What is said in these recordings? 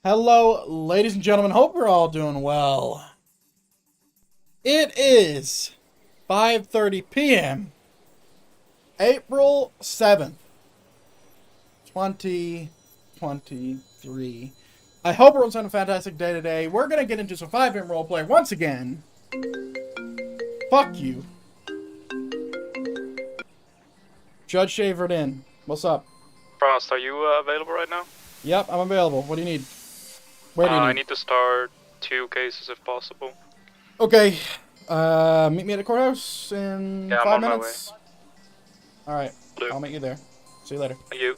Hello, ladies and gentlemen. Hope we're all doing well. It is 5:30 p.m. April 7th, 2023. I hope everyone's having a fantastic day today. We're going to get into some FiveM roleplay once again. Fuck you. Judge Verdin, what's up? Frost, are you available right now? Yep, I'm available. What do you need? Where do you need? I need to start 2 cases if possible. Okay. Meet me at the courthouse in Yeah, I'm 5 on my minutes. Alright, I'll meet you there. See you later. Thank you.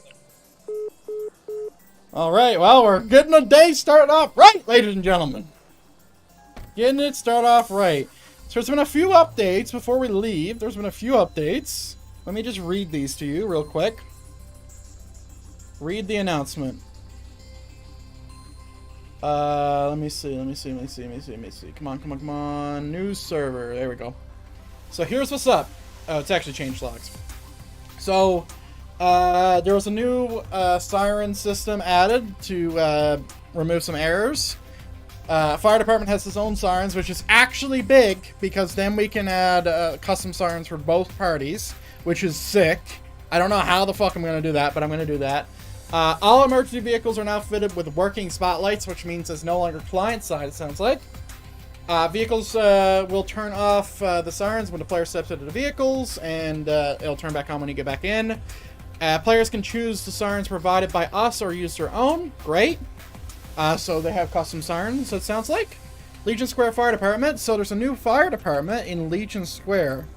Alright, well, we're getting the day started off right, ladies and gentlemen. Getting it started off right. So there's been a few updates before we leave. There's been a few updates. Let me just read these to you real quick. Read the announcement. Let me see. Come on. News server. There we go. So here's what's up. Oh, it's actually changed logs. So, there was a new siren system added to remove some errors. Fire department has its own sirens, which is actually big because then we can add custom sirens for both parties, which is sick. I don't know how the fuck I'm going to do that, but I'm going to do that. All emergency vehicles are now fitted with working spotlights, which means it's no longer client side, it sounds like. Vehicles will turn off the sirens when the player steps into the vehicles, and it'll turn back on when you get back in. Players can choose the sirens provided by us or use their own. Great. So they have custom sirens, it sounds like. Legion Square Fire Department. So there's a new fire department in Legion Square.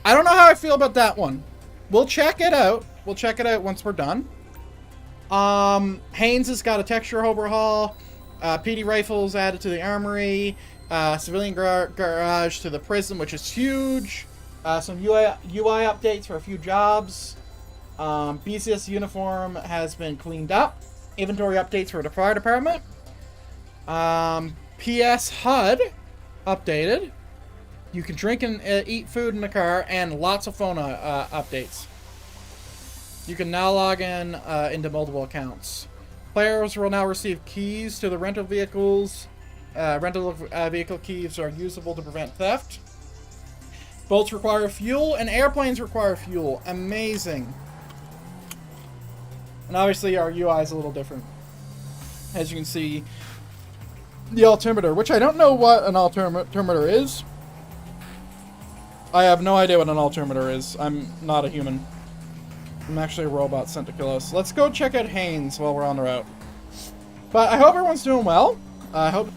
I don't know how I feel about that one. We'll check it out. We'll check it out once we're done. Haynes has got a texture overhaul. PD rifles added to the armory. Civilian garage to the prison, which is huge. Some UI updates for a few jobs. BCS uniform has been cleaned up. Inventory updates for the fire department. PS HUD updated. You can drink and eat food in the car, and lots of phone updates. You can now log in into multiple accounts. Players will now receive keys to the rental vehicles. Rental vehicle keys are usable to prevent theft. Boats require fuel, and airplanes require fuel. Amazing. And obviously our UI is a little different. As you can see, the altimeter, which I don't know what an altimeter is. I have no idea what an altimeter is. I'm not a human. I'm actually a robot sent to kill us. Let's go check out Haynes while we're on the route. But I hope everyone's doing well. I hope...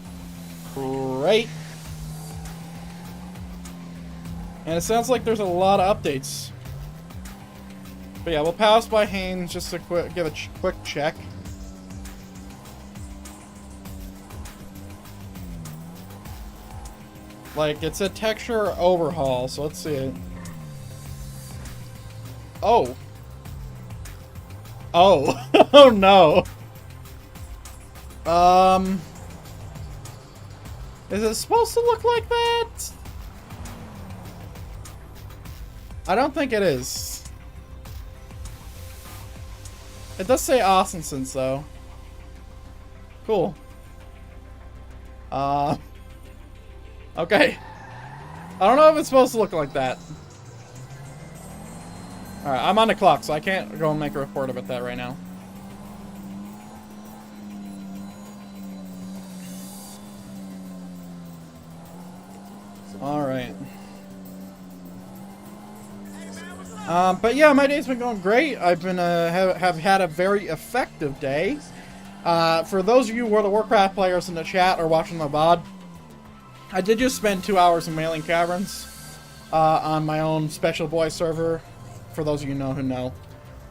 Great. And it sounds like there's a lot of updates. But yeah, we'll pass by Haynes just to give a quick check. Like, it's a texture overhaul, so let's see it. Oh. Oh. Oh no. Is it supposed to look like that? I don't think it is. It does say Austinson, though. Cool. Okay. I don't know if it's supposed to look like that. Alright, I'm on the clock, so I can't go and make a report about that right now. Alright. But yeah, my day's been going great. I've been have had a very effective day. For those of you World of Warcraft players in the chat or watching the VOD, I did just spend 2 hours in Mailing Caverns on my own special boy server. For those of you who know,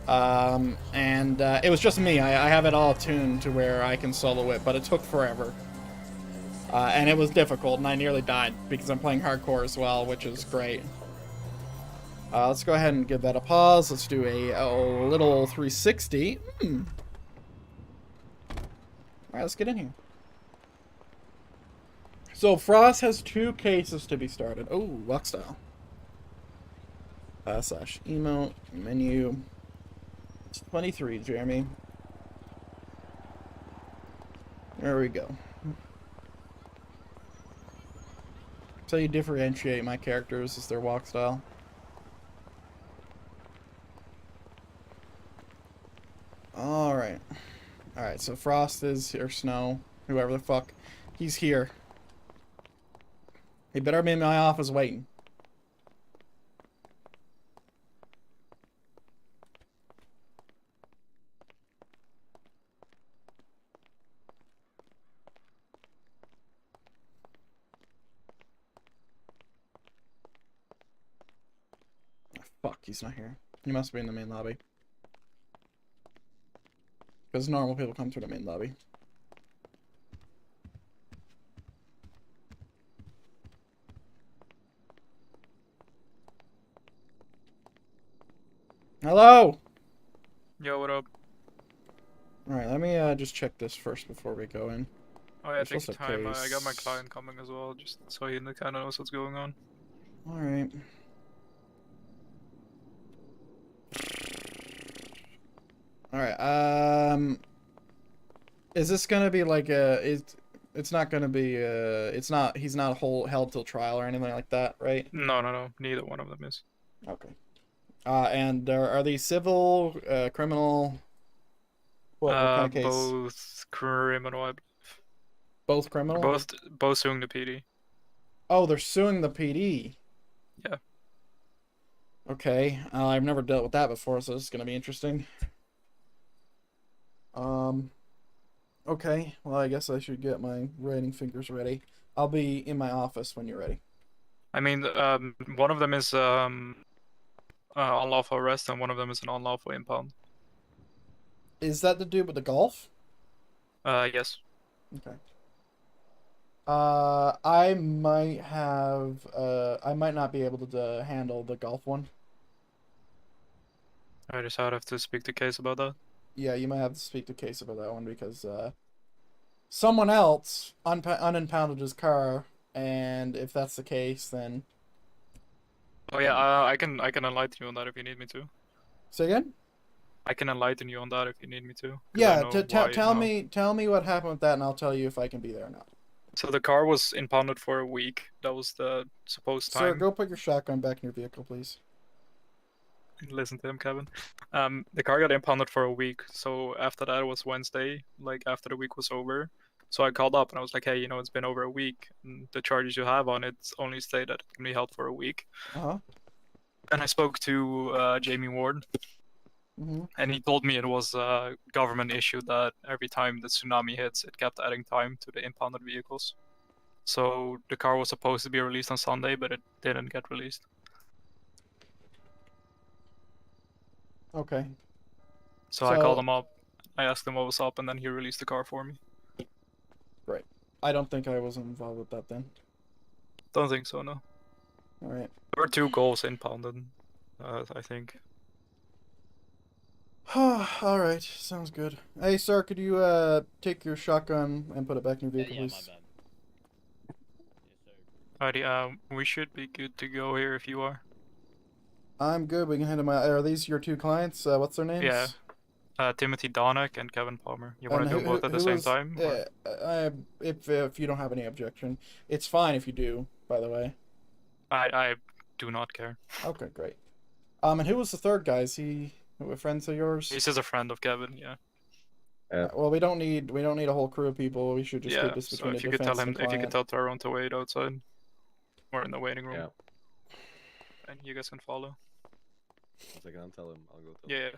it was just me. I have it all tuned to where I can solo it, but it took forever. And it was difficult, and I nearly died because I'm playing hardcore as well, which is great. Let's go ahead and give that a pause. Let's do a little 360. Alright, let's get in here. So, Frost has 2 cases to be started. Oh, walk style. Slash emote, menu. 23, Jeremy. There we go. So you differentiate my characters is their walk style. Alright. Alright, so Frost is, or Snow, whoever the fuck, he's here. He better be in my office waiting. Oh, fuck, he's not here. He must be in the main lobby. Because normal people come to the main lobby. Hello! Yo, what up? Alright, let me just check this first before we go in. Oh yeah, There's take supposed your to time. I got my case. client coming as well, just so he kind of knows what's going on. Alright. Alright, is this gonna be like a, it's not gonna be, he's not held till trial or anything like that, right? No. Neither one of them is. Okay. And are these civil, criminal? What kind of case? Both criminal, I believe. Both criminal? Both suing the PD. Oh, they're suing the PD. Yeah. Okay. I've never dealt with that before, so this is gonna be interesting. Okay. Well, I guess I should get my writing fingers ready. I'll be in my office when you're ready. I mean, one of them is unlawful arrest, and one of them is an unlawful impound. Is that the dude with the golf? Yes. Okay. I might have, I might not be able to handle the golf one. I just have to speak to Case about that. Yeah, you might have to speak to Case about that one because, someone else unimpounded his car, and if that's the case, then... Oh yeah, I can enlighten you on that if you need me to. Say again? I can enlighten you on that if you need me to. 'Cause I Yeah, know why, tell me what happened with that, and I'll tell you if I can be there or not. So the car was impounded for a week. That was the supposed time. Sir, go put your shotgun back in your vehicle, please. Listen to him, Kevin. The car got impounded for a week. So after that, it was Wednesday, like after the week was over. So I called up and I was like, hey, you know, it's been over a week. And the charges you have on it only state that it can be held for a week. Uh-huh. And I spoke to Jamie Ward. Mm-hmm. And he told me it was a government issue that every time the tsunami hits, it kept adding time to the impounded vehicles. So the car was supposed to be released on Sunday, but it didn't get released. Okay. So I called him up, I asked him what was up, and then he released the car for me. Great. I don't think I was involved with that then. Don't think so, no. Alright. There were 2 goals impounded, I think. Alright, sounds good. Hey, sir, could you, take your shotgun and put it back in your vehicle, Yeah, please? my bad. Yes, sir. Alrighty, we should be good to go here if you are. I'm good. We can handle my... Are these your two clients? What's their names? Yeah. Timothy Donnick and Kevin Palmer. You want to do both at the same time? If you don't have any objection. It's fine if you do, by the way. I do not care. Okay, great. And who was the third guy? Is he a friend of yours? He's just a friend of Kevin, yeah. Well, we don't need a whole crew of people. We should just keep this between so if the you could tell defense him, and the if you could client. tell Tyrone to wait outside, or in the waiting room, Yeah. and you guys can follow. Once I can tell him, I'll go tell him. Yeah.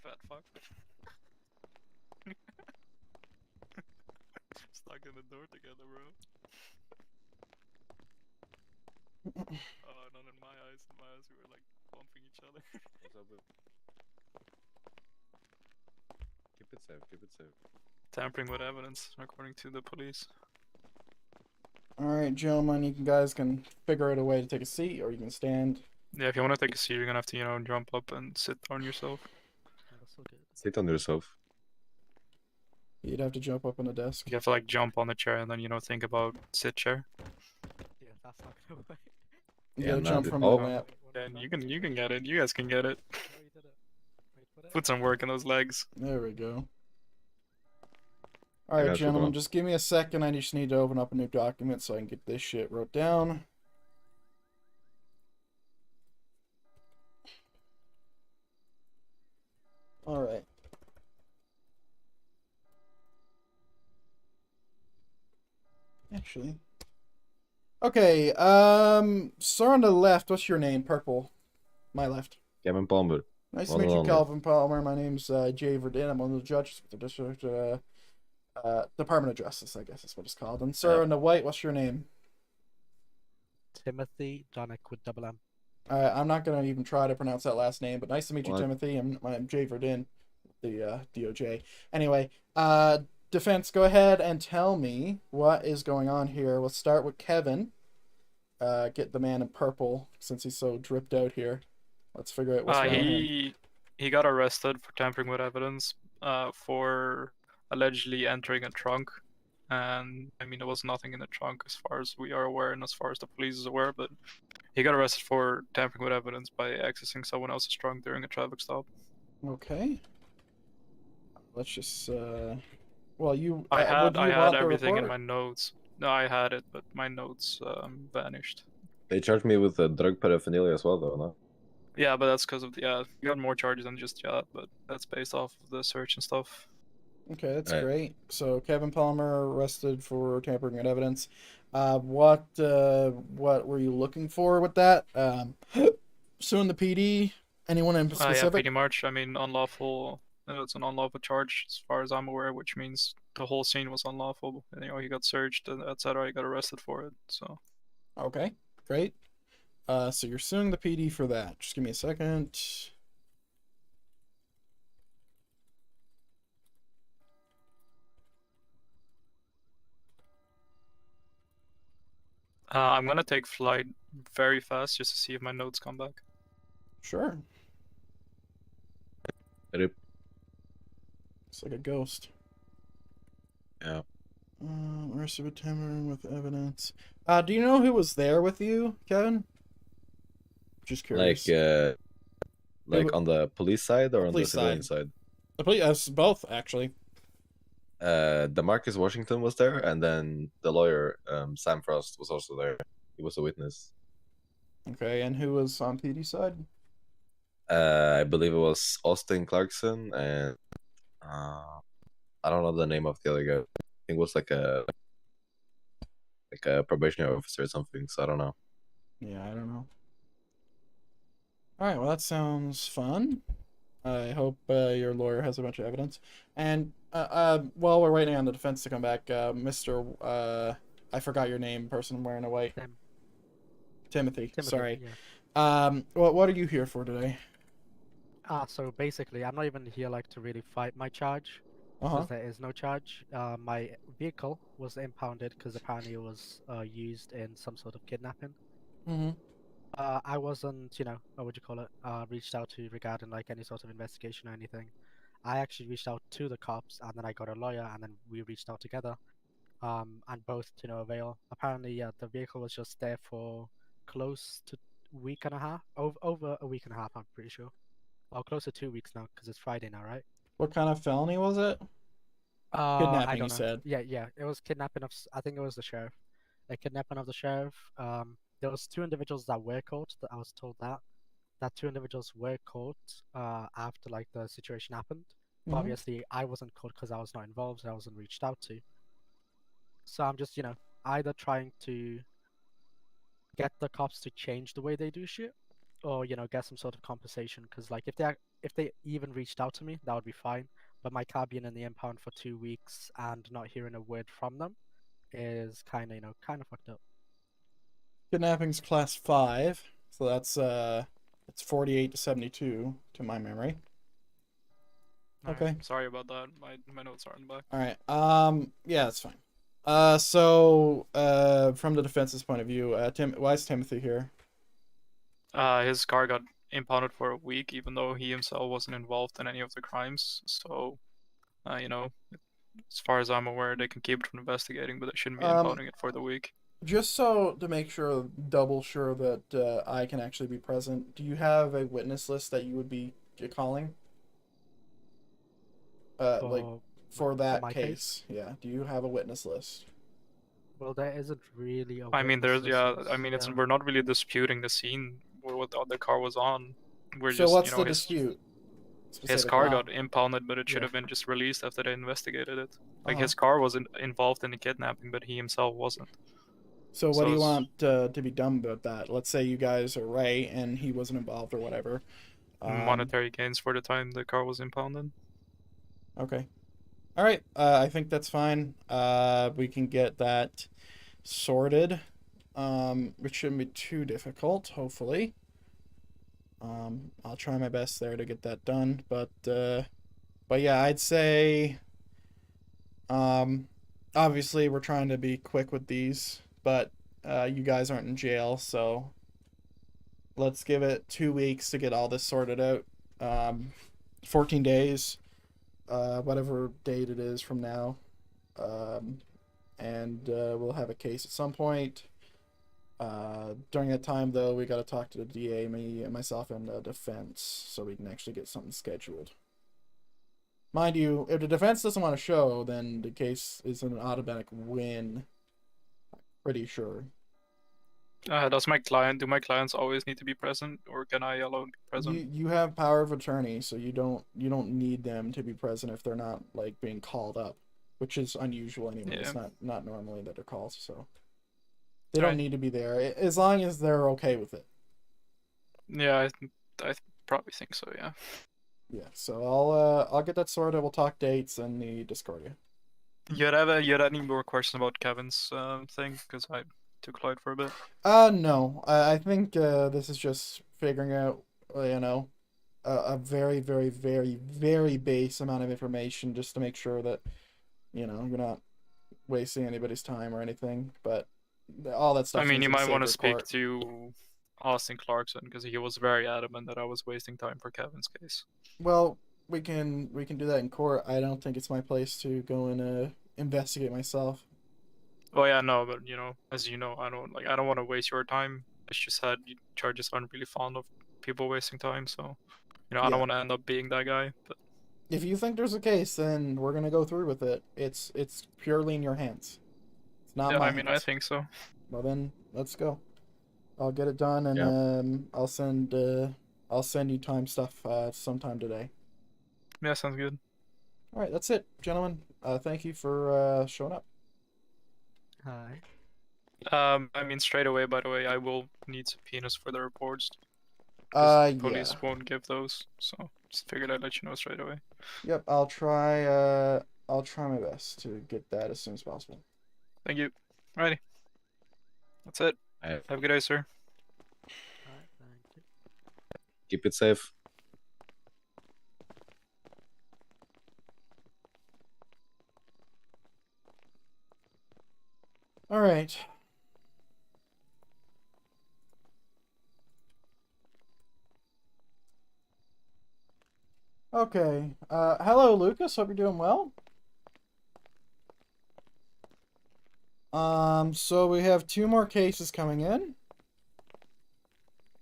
Fat fuck. Stuck in the door together, bro. Not in my eyes. In my eyes, we were like bumping each other. What's up with... Keep it safe, keep it safe. Tampering with evidence, according to the police. Alright, gentlemen, you guys can figure out a way to take a seat, or you can stand. Yeah, if you want to take a seat, you're gonna have to, you know, jump up and sit on yourself. Sit on yourself. You'd have to jump up on a desk. You have to like jump on the chair and then, you know, think about sit chair. Yeah, that's not gonna work. You Yeah, gotta no, jump dude. from Oh. the lamp. Then you can get it. You guys can get it. No, you did it. Wait, Put some work in those legs. There we go. I Alright, got you, gentlemen, bro. just give me a second. I just need to open up a new document so I can get this shit wrote down. Alright. Actually. Okay, sir on the left, what's your name? Purple. My left. Kevin Palmer. Nice to One meet and you, only. Calvin Palmer. My name's Jay Verdin. I'm one of the judges with the district Department of Justice, I guess is what it's called. And sir Yeah. on the white, what's your name? Timothy Donick with double M. I'm not gonna even try to pronounce that last name, but nice to meet you, What? Timothy. I'm Jay Verdin, the DOJ. Anyway, defense, go ahead and tell me what is going on here. Let's start with Kevin. Get the man in purple since he's so dripped out here. Let's figure out what's going on. He got arrested for tampering with evidence, for allegedly entering a trunk, and I mean there was nothing in the trunk as far as we are aware and as far as the police is aware, but he got arrested for tampering with evidence by accessing someone else's trunk during a traffic stop. Okay. Let's just well, you I would you had want the everything in report? my notes. No, I had it, but my notes vanished. They charged me with drug paraphernalia as well, though, no? Yeah, but that's because of you got more charges than just but that's based off of the search and stuff. Okay, that's Right. great. So Kevin Palmer arrested for tampering with evidence. What were you looking for with that? Suing the PD? Anyone in Yeah, specific? pretty much. I mean, unlawful. It's an unlawful charge, as far as I'm aware, which means the whole scene was unlawful. And, he got searched, etc. He got arrested for it. So. Okay, great. So you're suing the PD for that. Just give me a second. I'm gonna take flight very fast just to see if my notes come back. Sure. Rip. It's like a ghost. Yeah. Arrested with tampering with evidence. Do you know who was there with you, Kevin? Just curious. Like on the police side or on the Police civilian side. side? The police, both actually. DeMarcus Washington was there, and then the lawyer, Sam Frost, was also there. He was a witness. Okay, and who was on PD side? I believe it was Austin Clarkson, and I don't know the name of the other guy. I think it was like a probationary officer or something. So I don't know. Yeah, I don't know. All right, well that sounds fun. I hope your lawyer has a bunch of evidence. And while we're waiting on the defense to come back, Mr. I forgot your name, person wearing a white. Timothy. Sorry. Yeah. What are you here for today? So basically, I'm not even here like to really fight my charge, Uh-huh. because there is no charge. My vehicle was impounded because apparently it was used in some sort of kidnapping. Mm-hmm. I wasn't, what would you call it, reached out to regarding like any sort of investigation or anything. I actually reached out to the cops, and then I got a lawyer, and then we reached out together, and both to no avail. Apparently, yeah, the vehicle was just there for close to week and a half, over a week and a half, I'm pretty sure. Well, close to 2 weeks now, because it's Friday now, right? What kind of felony was it? I Kidnapping, don't you know. said. Yeah, it was kidnapping of, I think it was the sheriff. A kidnapping of the sheriff. There was 2 individuals that were caught, that I was told that 2 individuals were caught after like the situation happened. But Mhm. obviously I wasn't caught because I was not involved, I wasn't reached out to. So I'm just, either trying to get the cops to change the way they do shit, or get some sort of compensation. Because like if they even reached out to me, that would be fine. But my car being in the impound for 2 weeks and not hearing a word from them is kind of fucked up. Kidnapping's class 5, so that's it's 48 to 72 to my memory. Okay. Alright, sorry about that. My notes aren't back. All right. Yeah, that's fine. So from the defense's point of view, why is Timothy here? His car got impounded for a week, even though he himself wasn't involved in any of the crimes. So, as far as I'm aware, they can keep it from investigating, but they shouldn't be impounding it for the week. Just so to make sure, double sure that I can actually be present, do you have a witness list that you would be calling? Like for for that my case. Yeah. Do you have a witness list? Well, there isn't really a I mean, witness there's list, I mean, it's yeah. we're not really disputing the scene where what the other car was on. We're So just, what's you the know, dispute? his car Specifically. got impounded, but it should Yeah. have been just released after they investigated it. Like Uh-huh. his car was involved in the kidnapping, but he himself wasn't. So what So do you it's want to be done about that? Let's say you guys are right and he wasn't involved or whatever. monetary gains for the time the car was impounded. Okay. All right. I think that's fine. We can get that sorted. Which shouldn't be too difficult, hopefully. I'll try my best there to get that done, but yeah, I'd say, obviously we're trying to be quick with these, but you guys aren't in jail, so let's give it 2 weeks to get all this sorted out. 14 days, whatever date it is from now, and we'll have a case at some point. During that time, though, we got to talk to the DA, myself, and the defense, so we can actually get something scheduled. Mind you, if the defense doesn't want to show, then the case is an automatic win. Pretty sure. Do my clients always need to be present, or can I alone be present? You have power of attorney, so you don't need them to be present if they're not like being called up, which is unusual anyway. It's not normally that they're called, so they don't need to be there as long as they're okay with it. Yeah, I probably think so. Yeah. Yeah, so I'll get that sorted. We'll talk dates in the Discordia. You had any more questions about Kevin's thing? Because I took Lloyd for a bit. No. I think this is just figuring out, a very, very, very, very base amount of information just to make sure that, you're not wasting anybody's time or anything. But all that stuff. I mean, you might want to speak court. to Austin Clarkson because he was very adamant that I was wasting time for Kevin's case. Well, we can do that in court. I don't think it's my place to go and investigate myself. Oh yeah, no, but as you know, I don't want to waste your time. It's just that judges aren't really fond of people wasting time, so I don't want to end up being that guy. But if you think there's a case, then we're gonna go through with it. It's purely in your hands. It's not my hands. I think so. Well then, let's go. I'll get it done, and I'll send you time stuff sometime today. Yeah, sounds good. All right, that's it, gentlemen. Thank you for showing up. Hi. I mean, straight away. By the way, I will need subpoenas for the reports. Police won't give those, so just figured I'd let you know straight away. Yep, I'll try my best to get that as soon as possible. Thank you. Alrighty. That's it. Alright. Have a good day, sir. Alright, thank you. Keep it safe. All right. Okay. Hello, Lucas. Hope you're doing well. So we have 2 more cases coming in.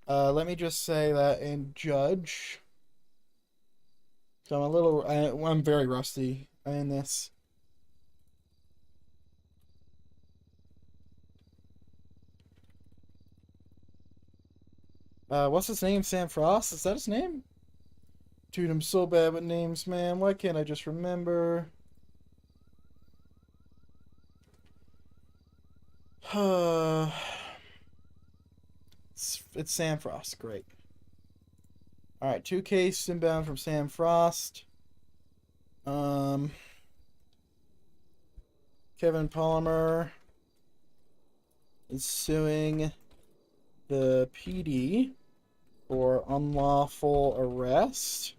Let me just say that in Judge. So I'm very rusty in this. What's his name? Sam Frost? Is that his name? Dude, I'm so bad with names, man. Why can't I just remember? It's Sam Frost. Great. Alright, 2 cases inbound from Sam Frost. Kevin Palmer is suing the PD for unlawful arrest.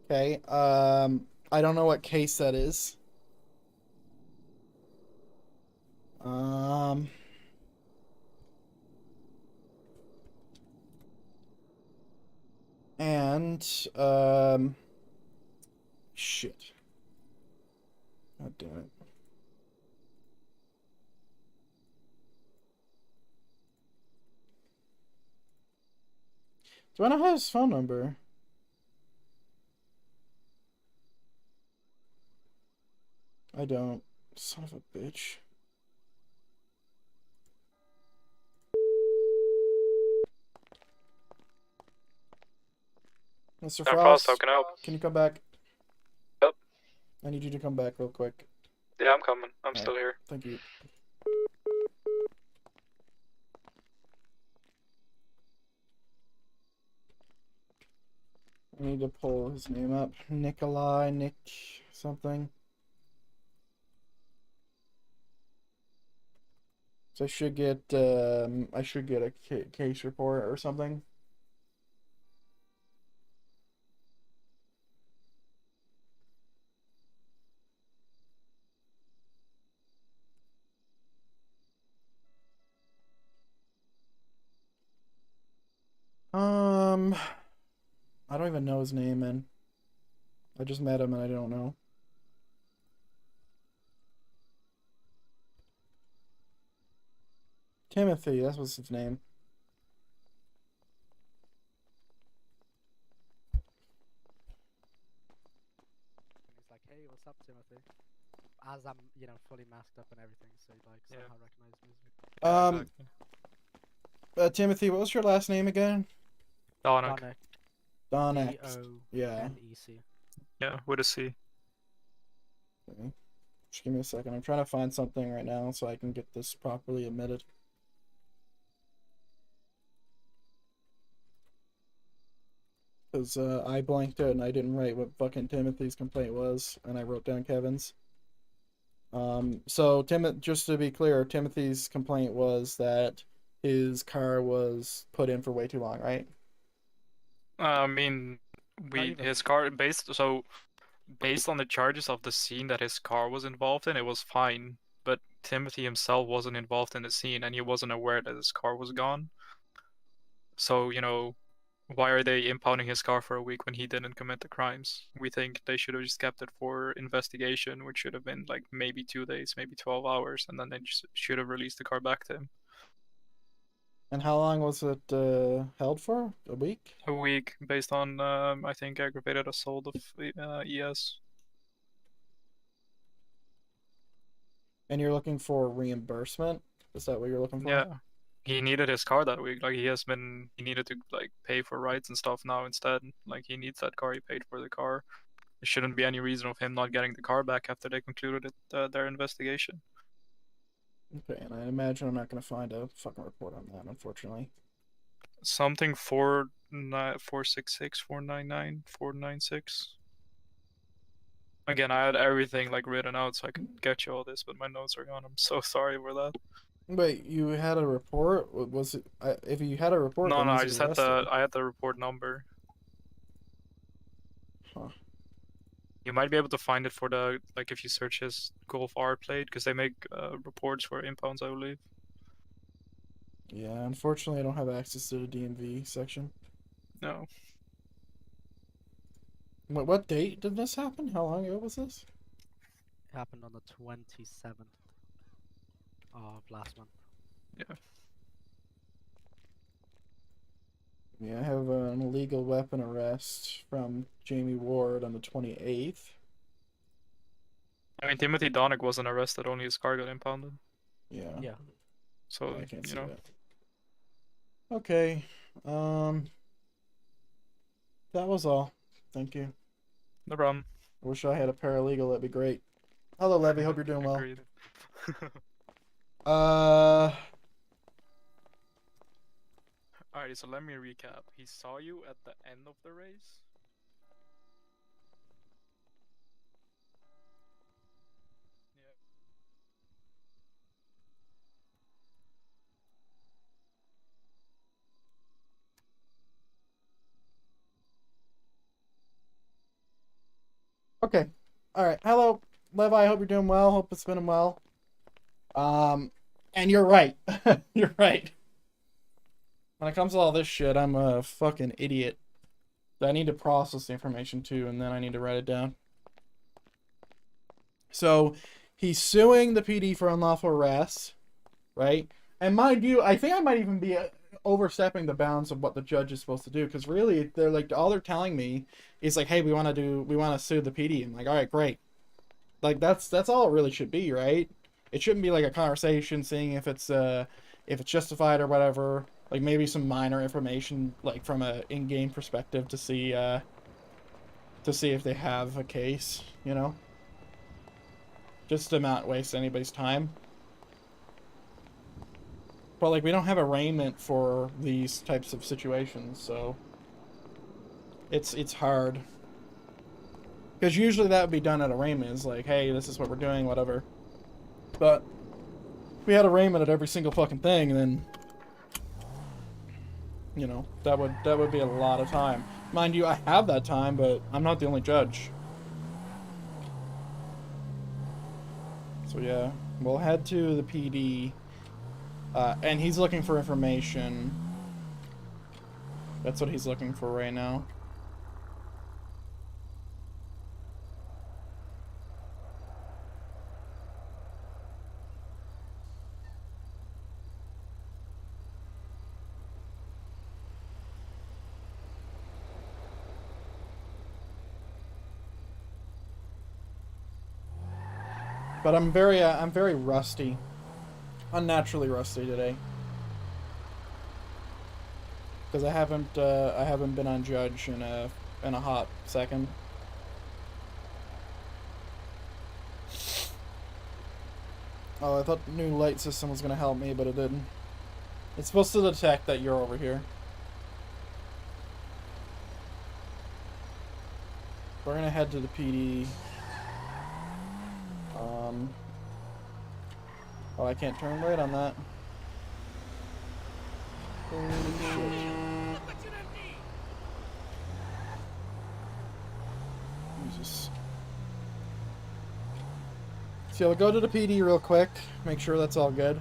Okay, I don't know what case that is. And, shit. God damn it. Do I not have his phone number? I don't. Son of a bitch. Mr. I'm Frost, how can I help? can you come back? Yep. I need you to come back real quick. Yeah, I'm coming. I'm Alright. still here. Thank you. I need to pull his name up. Nick something. So I should get a case report or something. I don't even know his name, man. I just met him and I don't know. Timothy, that was his name. He's like, hey, what's up, Timothy? As I'm, fully masked up and everything, so he like somehow recognized me. Yeah, exactly. Timothy, what was your last name again? Donick. Donick. Yeah. D-O-N-E-C. Yeah, with a C. Okay. Just give me a second. I'm trying to find something right now so I can get this properly admitted. Because I blanked out and I didn't write what fucking Timothy's complaint was, and I wrote down Kevin's. So just to be clear, Timothy's complaint was that his car was put in for way too long, right? I mean, his car based on the charges of the scene that his car was involved in, it was fine. But Timothy himself wasn't involved in the scene, and he wasn't aware that his car was gone. So, why are they impounding his car for a week when he didn't commit the crimes? We think they should have just kept it for investigation, which should have been like maybe 2 days, maybe 12 hours, and then they just should have released the car back to him. And how long was it held for? A week? A week, based on I think aggravated assault of ES. And you're looking for reimbursement? Is that what you're looking for? Yeah. He needed his car that week. Like he needed to like pay for rides and stuff now instead. Like he needs that car. He paid for the car. There shouldn't be any reason of him not getting the car back after they concluded their investigation. Okay, and I imagine I'm not gonna find a fucking report on that, unfortunately. Something 466, 499, 496. Again, I had everything like written out so I could get you all this, but my notes are gone. I'm so sorry for that. Wait, you had a report? Was it? If you had a report, No, then I he's just had arrested. I had the report number. Huh. You might be able to find it for the if you search his Golf R plate, because they make reports for impounds, I believe. Yeah, unfortunately, I don't have access to the DMV section. No. What date did this happen? How long ago was this? It happened on the 27th of last month. Yeah. Yeah, I have an illegal weapon arrest from Jamie Ward on the 28th. I mean, Timothy Donick wasn't arrested, only his car got impounded. Yeah. Yeah. So, I can't see that. Okay. That was all. Thank you. No problem. I wish I had a paralegal. That'd be great. Hello, Levy. Hope you're doing well. Agreed. Alright, so let me recap. He saw you at the end of the race. Yeah. Okay. All right. Hello, Levi. I hope you're doing well. Hope it's been well. And you're right. You're right. When it comes to all this shit, I'm a fucking idiot. I need to process the information too, and then I need to write it down. So, he's suing the PD for unlawful arrest, right? And mind you, I think I might even be overstepping the bounds of what the judge is supposed to do, because really, they're like, all they're telling me is like, hey, we want to sue the PD. I'm like, all right, great. Like that's all it really should be, right? It shouldn't be like a conversation, seeing if it's justified or whatever. Like maybe some minor information, like from a in-game perspective, to see if they have a case, you know, just to not waste anybody's time. But like we don't have arraignment for these types of situations, so it's hard. Because usually that would be done at arraignment. It's like, hey, this is what we're doing, whatever. But if we had arraignment at every single fucking thing, then you know, that would be a lot of time. Mind you, I have that time, but I'm not the only judge. So yeah, we'll head to the PD, and he's looking for information. That's what he's looking for right now. But I'm very rusty, unnaturally rusty today, because I haven't been on judge in a hot second. Oh, I thought the new light system was gonna help me, but it didn't. It's supposed to detect that you're over here. We're gonna head to the PD. Oh, I can't turn right on that. Holy shit. Jesus. So I'll go to the PD real quick, make sure that's all good.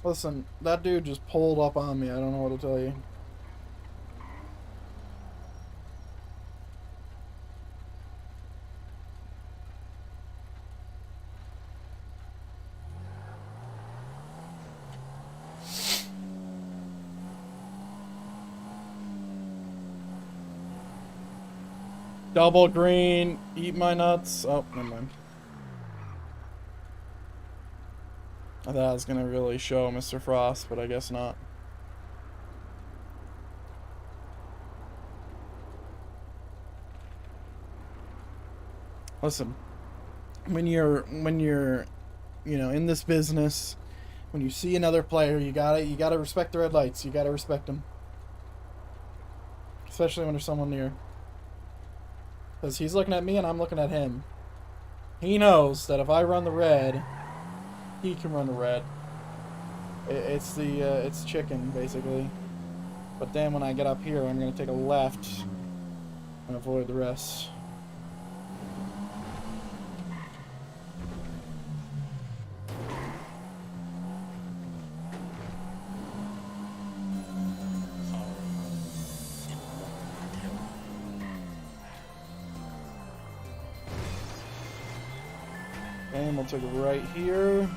Listen, that dude just pulled up on me. I don't know what to tell you. Double green, eat my nuts. Oh, never mind. I thought I was gonna really show Mr. Frost, but I guess not. Listen, when you're you know, in this business, when you see another player, you gotta respect the red lights. You gotta respect them, especially when there's someone near. Because he's looking at me and I'm looking at him. He knows that if I run the red, he can run the red. It's chicken, basically. But then when I get up here, I'm going to take a left and avoid the rest. And we'll take a right here.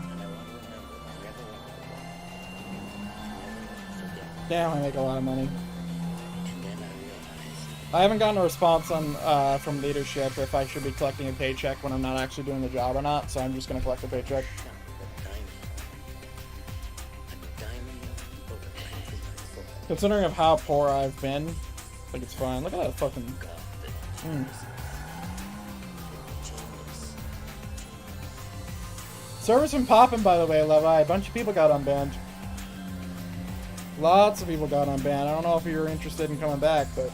Damn, I make a lot of money. I haven't gotten a response on from leadership if I should be collecting a paycheck when I'm not actually doing the job or not, so I'm just gonna collect a paycheck. Considering of how poor I've been, I think it's fine. Look at that fucking... Server's been popping, by the way, Levi. A bunch of people got unbanned. Lots of people got unbanned. I don't know if you're interested in coming back, but...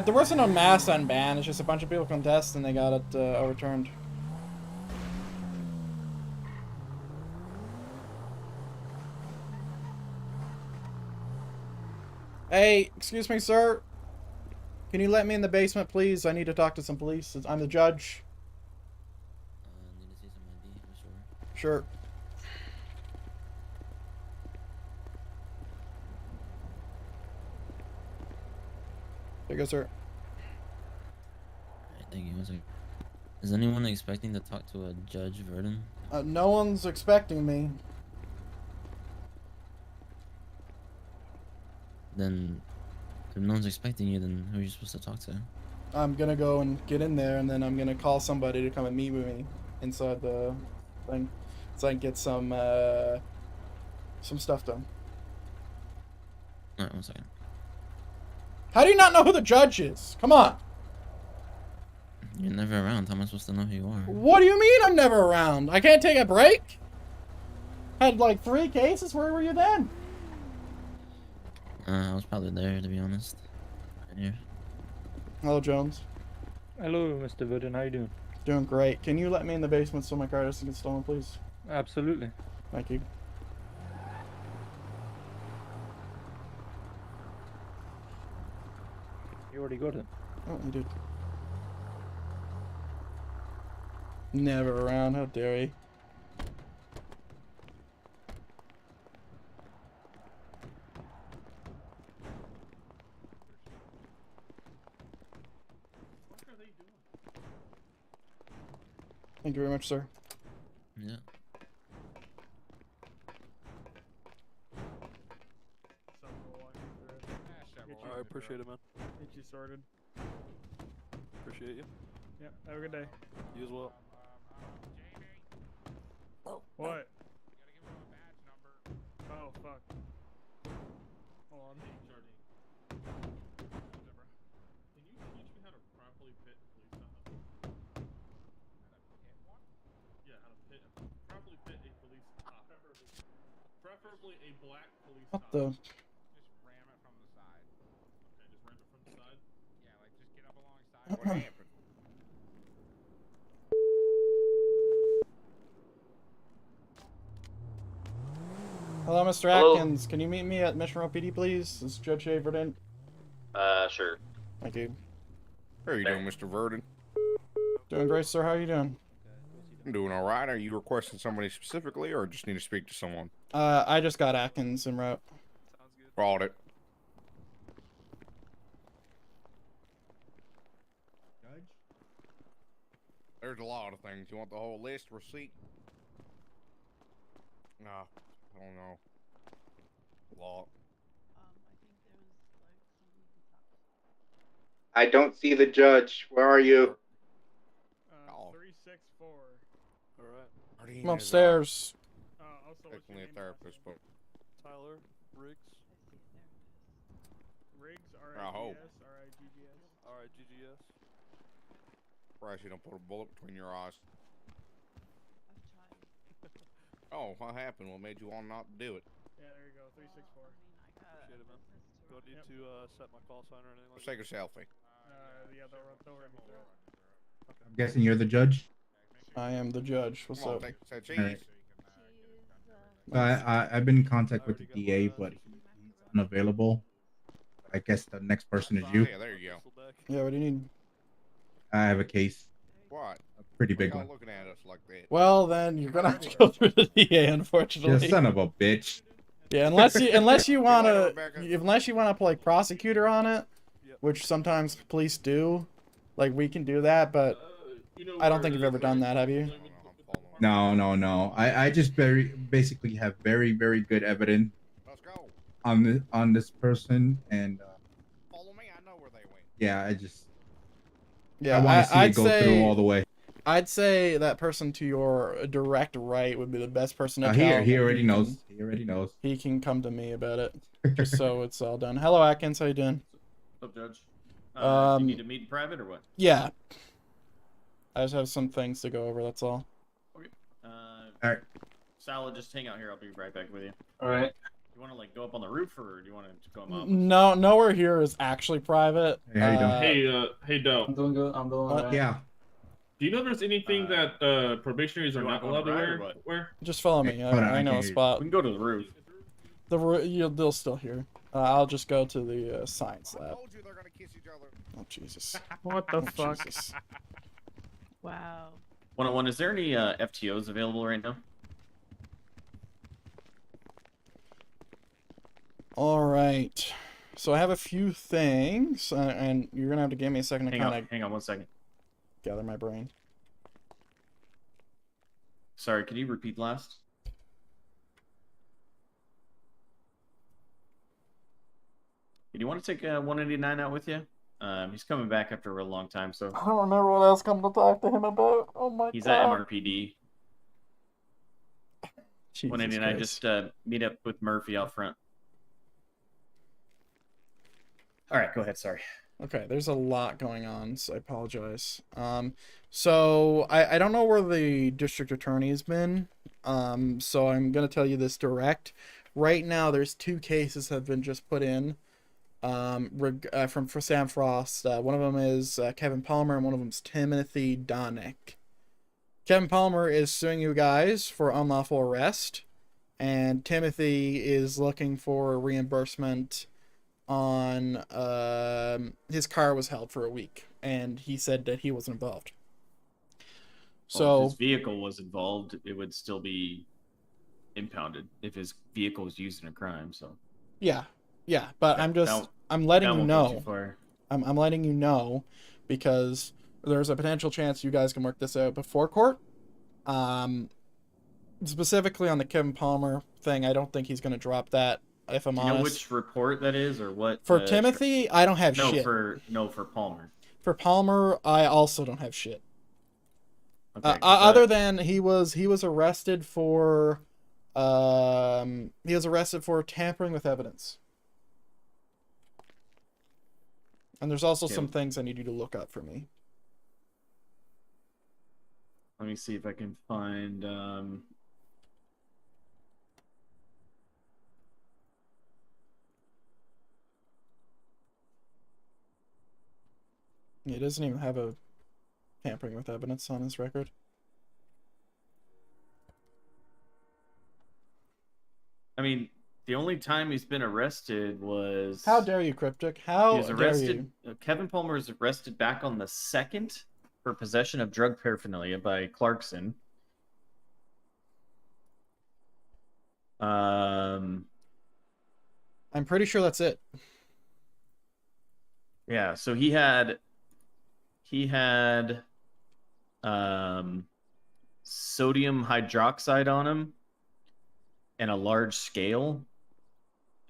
there wasn't a mass unban, it's just a bunch of people contest and they got it overturned. Hey, excuse me, sir. Can you let me in the basement, please? I need to talk to some police. I'm the judge. Need to see some ID, sure. Sure. There you go, sir. Alright, thank you. One second. Is anyone expecting to talk to a Judge Verdin? No one's expecting me. Then, if no one's expecting you, then who are you supposed to talk to? I'm gonna go and get in there, and then I'm gonna call somebody to come and meet with me inside the thing, so I can get some stuff done. Alright, one second. How do you not know who the judge is? Come on. You're never around. How am I supposed to know who you are? What do you mean I'm never around? I can't take a break? Had like 3 cases? Where were you then? I was probably there, to be honest. Right here. Hello, Jones. Hello, Mr. Verdin. How you doing? Doing great. Can you let me in the basement so my car doesn't get stolen, please? Absolutely. Thank you. You already got it. Oh, you did. Never around. How dare he? Thank you very much, sir. Yeah. I appreciate it, man. Get you sorted. Appreciate you. Yeah, have a good day. You as well. What? Oh, fuck. Hold on. Can you teach me how to properly pit police stop? Yeah, how to properly pit a police stop. Preferably a black police What stop. the? Just ram it from the side. Okay, just ram it from the side? Yeah, like just get up alongside. What happened? Hello, Mr. Hello. Atkins. Can you meet me at Mission Row PD, please? This is Judge Verdin. Sure. Thank you. How are you doing, Mr. Verdin? Doing great, sir. How are you doing? I'm doing all right. Are you requesting somebody specifically, or just need to speak to someone? I just got Atkins en route. Sounds good. Brought it. Judge? There's a lot of things. You want the whole list, receipt? No, I don't know. A lot. I don't see the judge. Where are you? 364. Alright. Come upstairs. Also, what's your Definitely a name? therapist, but Tyler, Riggs, Riggs, I hope. R-I-G-S, R-I-G-G-S. RIGGS. Surprised you don't put a bullet between your eyes. Oh, what happened? What made you want not to do it? Yeah, there you go, 364. Appreciate it, man. Do I need Yep. to set my call sign or anything like Let's take a selfie. Yeah, they'll run me through it. I'm guessing you're the judge? I am the judge. What's Come on, up? take that cheese. Alright. I've been in contact with the DA, but he's unavailable. I guess the next person is you. Yeah, there you go. Yeah, what do you need? I have a case. What? A pretty Why big y'all one. looking at us like that? Well, then you're gonna have to go through the DA, unfortunately. You son of a bitch. Yeah, unless you wanna Rebecca. put like prosecutor on it, Yep. which sometimes police do. Like we can do that, but I don't think you've ever done that, have you? No. I just basically have very good evidence Let's go. on this person, and Follow me. I know where they went. yeah, I Yeah, want to see I'd it go say through all the way. I'd say that person to your direct right would be the best person to tell. He him already can- knows. He already knows. He can come to me about it, just so it's all done. Hello, Atkins. How you doing? What's up, Judge? Um, you need to meet in private or what? Yeah. I just have some things to go over. That's all. Alright. Sal, just hang out here. I'll be right back with you. Alright. You want to like go up on the roof, or do you want to go up? No, nowhere here is actually private. Hey, how you doing? Hey, Doe. I'm doing good. I'm doing alright. Yeah. Do you know there's anything that probationaries are not allowed to wear? Just follow me. Hold on, I I know can't a hear you. spot. We can go to the roof. They'll still hear. I'll just go to the science I lab. told you they're gonna kiss each other. Oh Jesus. What the fuck? Jesus. Wow. 101, is there any FTOs available right now? All right. So I have a few things, and you're gonna have to give me a second to kind of Hang on 1 second. gather my brain. Sorry, can you repeat last? Do you want to take 189 out with you? He's coming back after a real long time, so I don't remember what I was coming to talk to him about. Oh my he's god. at MRPD. Jesus 189, Christ. just meet up with Murphy out front. All right, go ahead. Sorry. Okay, there's a lot going on, so I apologize. So I don't know where the district attorney's been. So I'm gonna tell you this direct. Right now, there's 2 cases have been just put in. For Sam Frost. One of them is Kevin Palmer, and one of them is Timothy Donick. Kevin Palmer is suing you guys for unlawful arrest, and Timothy is looking for reimbursement on his car was held for a week, and he said that he wasn't involved. Well, if So his vehicle was involved, it would still be impounded if his vehicle was used in a crime. So yeah, but I'm letting that you won't go too know. far. I'm letting you know because there's a potential chance you guys can work this out before court. Specifically on the Kevin Palmer thing, I don't think he's going to drop that. If I'm Do you know honest, which report that is, or what? for Timothy, I don't have shit. For Palmer. For Palmer, I also don't have shit. Okay, other than he was arrested for tampering with evidence. And there's also some things I need you to look up for me. Let me see if I can find. He doesn't even have a tampering with evidence on his record. I mean, the only time he's been arrested was. How dare you, Cryptic? How he was arrested. dare you? Kevin Palmer was arrested back on the 2nd for possession of drug paraphernalia by Clarkson. I'm pretty sure that's it. Yeah, so he had sodium hydroxide on him and a large scale.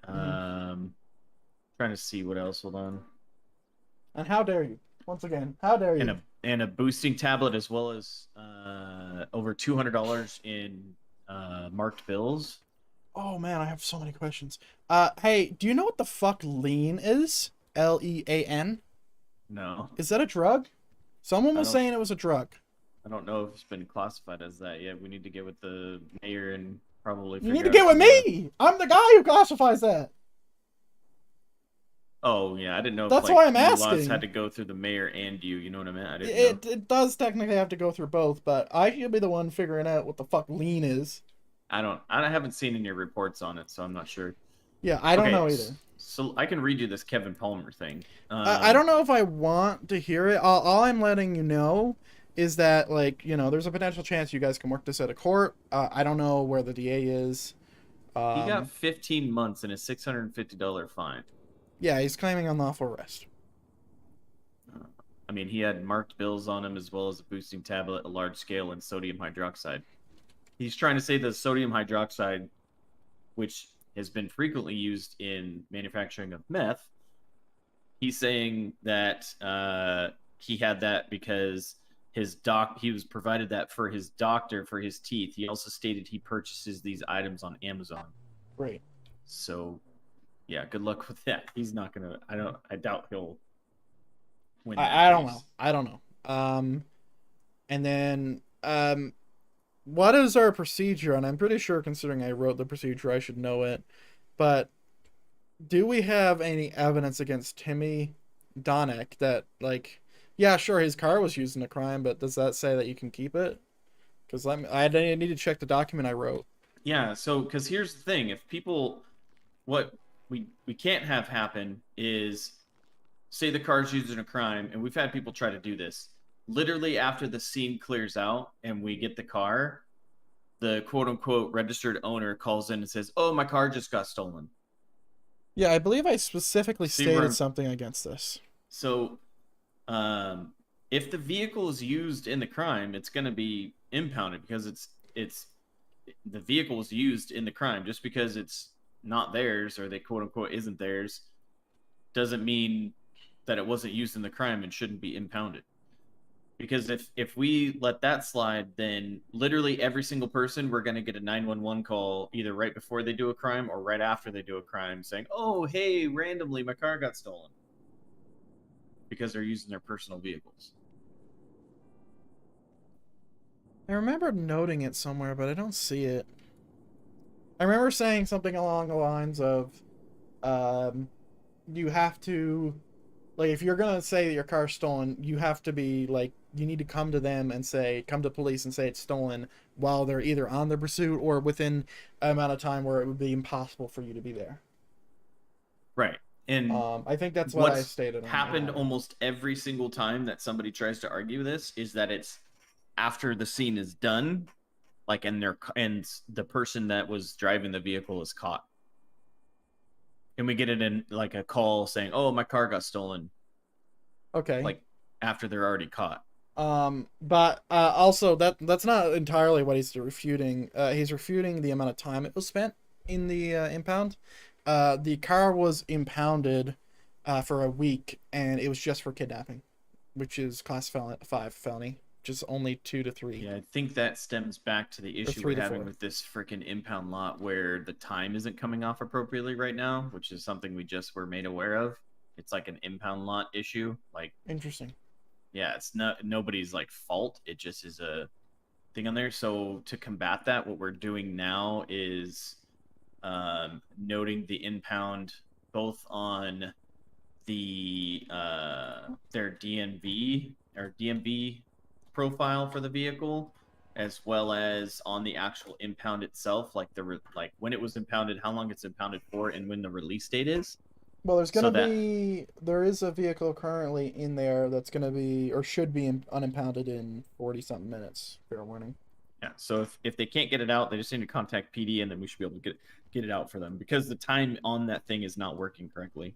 Trying to see what else. Hold on. And how dare you? Once again, how dare you? And a boosting tablet, as well as over $200 in marked bills. Oh man, I have so many questions. Hey, do you know what the fuck lean is? Lean? No. Is that a drug? Someone was saying it was a drug. I don't know if it's been classified as that yet. We need to get with the mayor and probably. You need to get with me. I'm the guy who classifies that. Oh yeah, I didn't know. That's if, why I'm the laws asking. had to go through the mayor and you. You know what I meant? I didn't know. It does technically have to go through both, but I should be the one figuring out what the fuck lean is. I haven't seen any reports on it, so I'm not sure. Yeah, I don't know either. So I can read you this Kevin Palmer thing. I don't know if I want to hear it. All I'm letting you know is that, like, you know, there's a potential chance you guys can work this out of court. I don't know where the DA is. He got 15 months and a $650 fine. Yeah, he's claiming unlawful arrest. I mean, he had marked bills on him as well as a boosting tablet, a large scale, and sodium hydroxide. He's trying to say that sodium hydroxide, which has been frequently used in manufacturing of meth, he's saying that he had that because he was provided that for his doctor for his teeth. He also stated he purchases these items on Amazon. Great. So, yeah, good luck with that. He's not gonna. I doubt he'll win. I don't know. I don't know. And then what is our procedure? And I'm pretty sure, considering I wrote the procedure, I should know it. But do we have any evidence against Timmy Donick that, like, yeah, sure, his car was used in a crime, but does that say that you can keep it? Because I need to check the document I wrote. Yeah, so, because here's the thing. If people, what we can't have happen is, say the car's used in a crime, and we've had people try to do this. Literally after the scene clears out and we get the car, the quote-unquote registered owner calls in and says, oh, my car just got stolen. Yeah, I believe I specifically See where stated I'm- something against this. So, if the vehicle is used in the crime, it's going to be impounded because it's the vehicle is used in the crime. Just because it's not theirs or they quote unquote isn't theirs doesn't mean that it wasn't used in the crime and shouldn't be impounded. Because if we let that slide, then literally every single person, we're going to get a 911 call either right before they do a crime or right after they do a crime saying, oh, hey, randomly my car got stolen. Because they're using their personal vehicles. I remember noting it somewhere, but I don't see it. I remember saying something along the lines of, you have to, like, if you're gonna say that your car's stolen, you have to be, like, you need to come to them and say, come to police and say it's stolen while they're either on the pursuit or within an amount of time where it would be impossible for you to be there. Right. And I think that's what I what's stated. happened almost every single time that somebody tries to argue this is that it's after the scene is done, like, and the person that was driving the vehicle is caught. And we get it in like a call saying, "Oh, my car got stolen." Okay. Like after they're already caught. But also that's not entirely what he's refuting. He's refuting the amount of time it was spent in the impound. The car was impounded for a week, and it was just for kidnapping, which is class 5 felony, which is only 2 to 3. Yeah, I think that stems back to the issue 3 we're to having 4. with this freaking impound lot where the time isn't coming off appropriately right now, which is something we just were made aware of. It's like an impound lot issue. Like, interesting. Yeah, it's not nobody's like fault. It just is a thing on there. So to combat that, what we're doing now is noting the impound both on the their DMV or DMV profile for the vehicle, as well as on the actual impound itself, like like when it was impounded, how long it's impounded for, and when the release date is. Well, there is a vehicle currently in there that's gonna be or should be unimpounded in 40-something minutes. Fair warning. Yeah, so if they can't get it out, they just need to contact PD, and then we should be able to get it out for them because the time on that thing is not working correctly.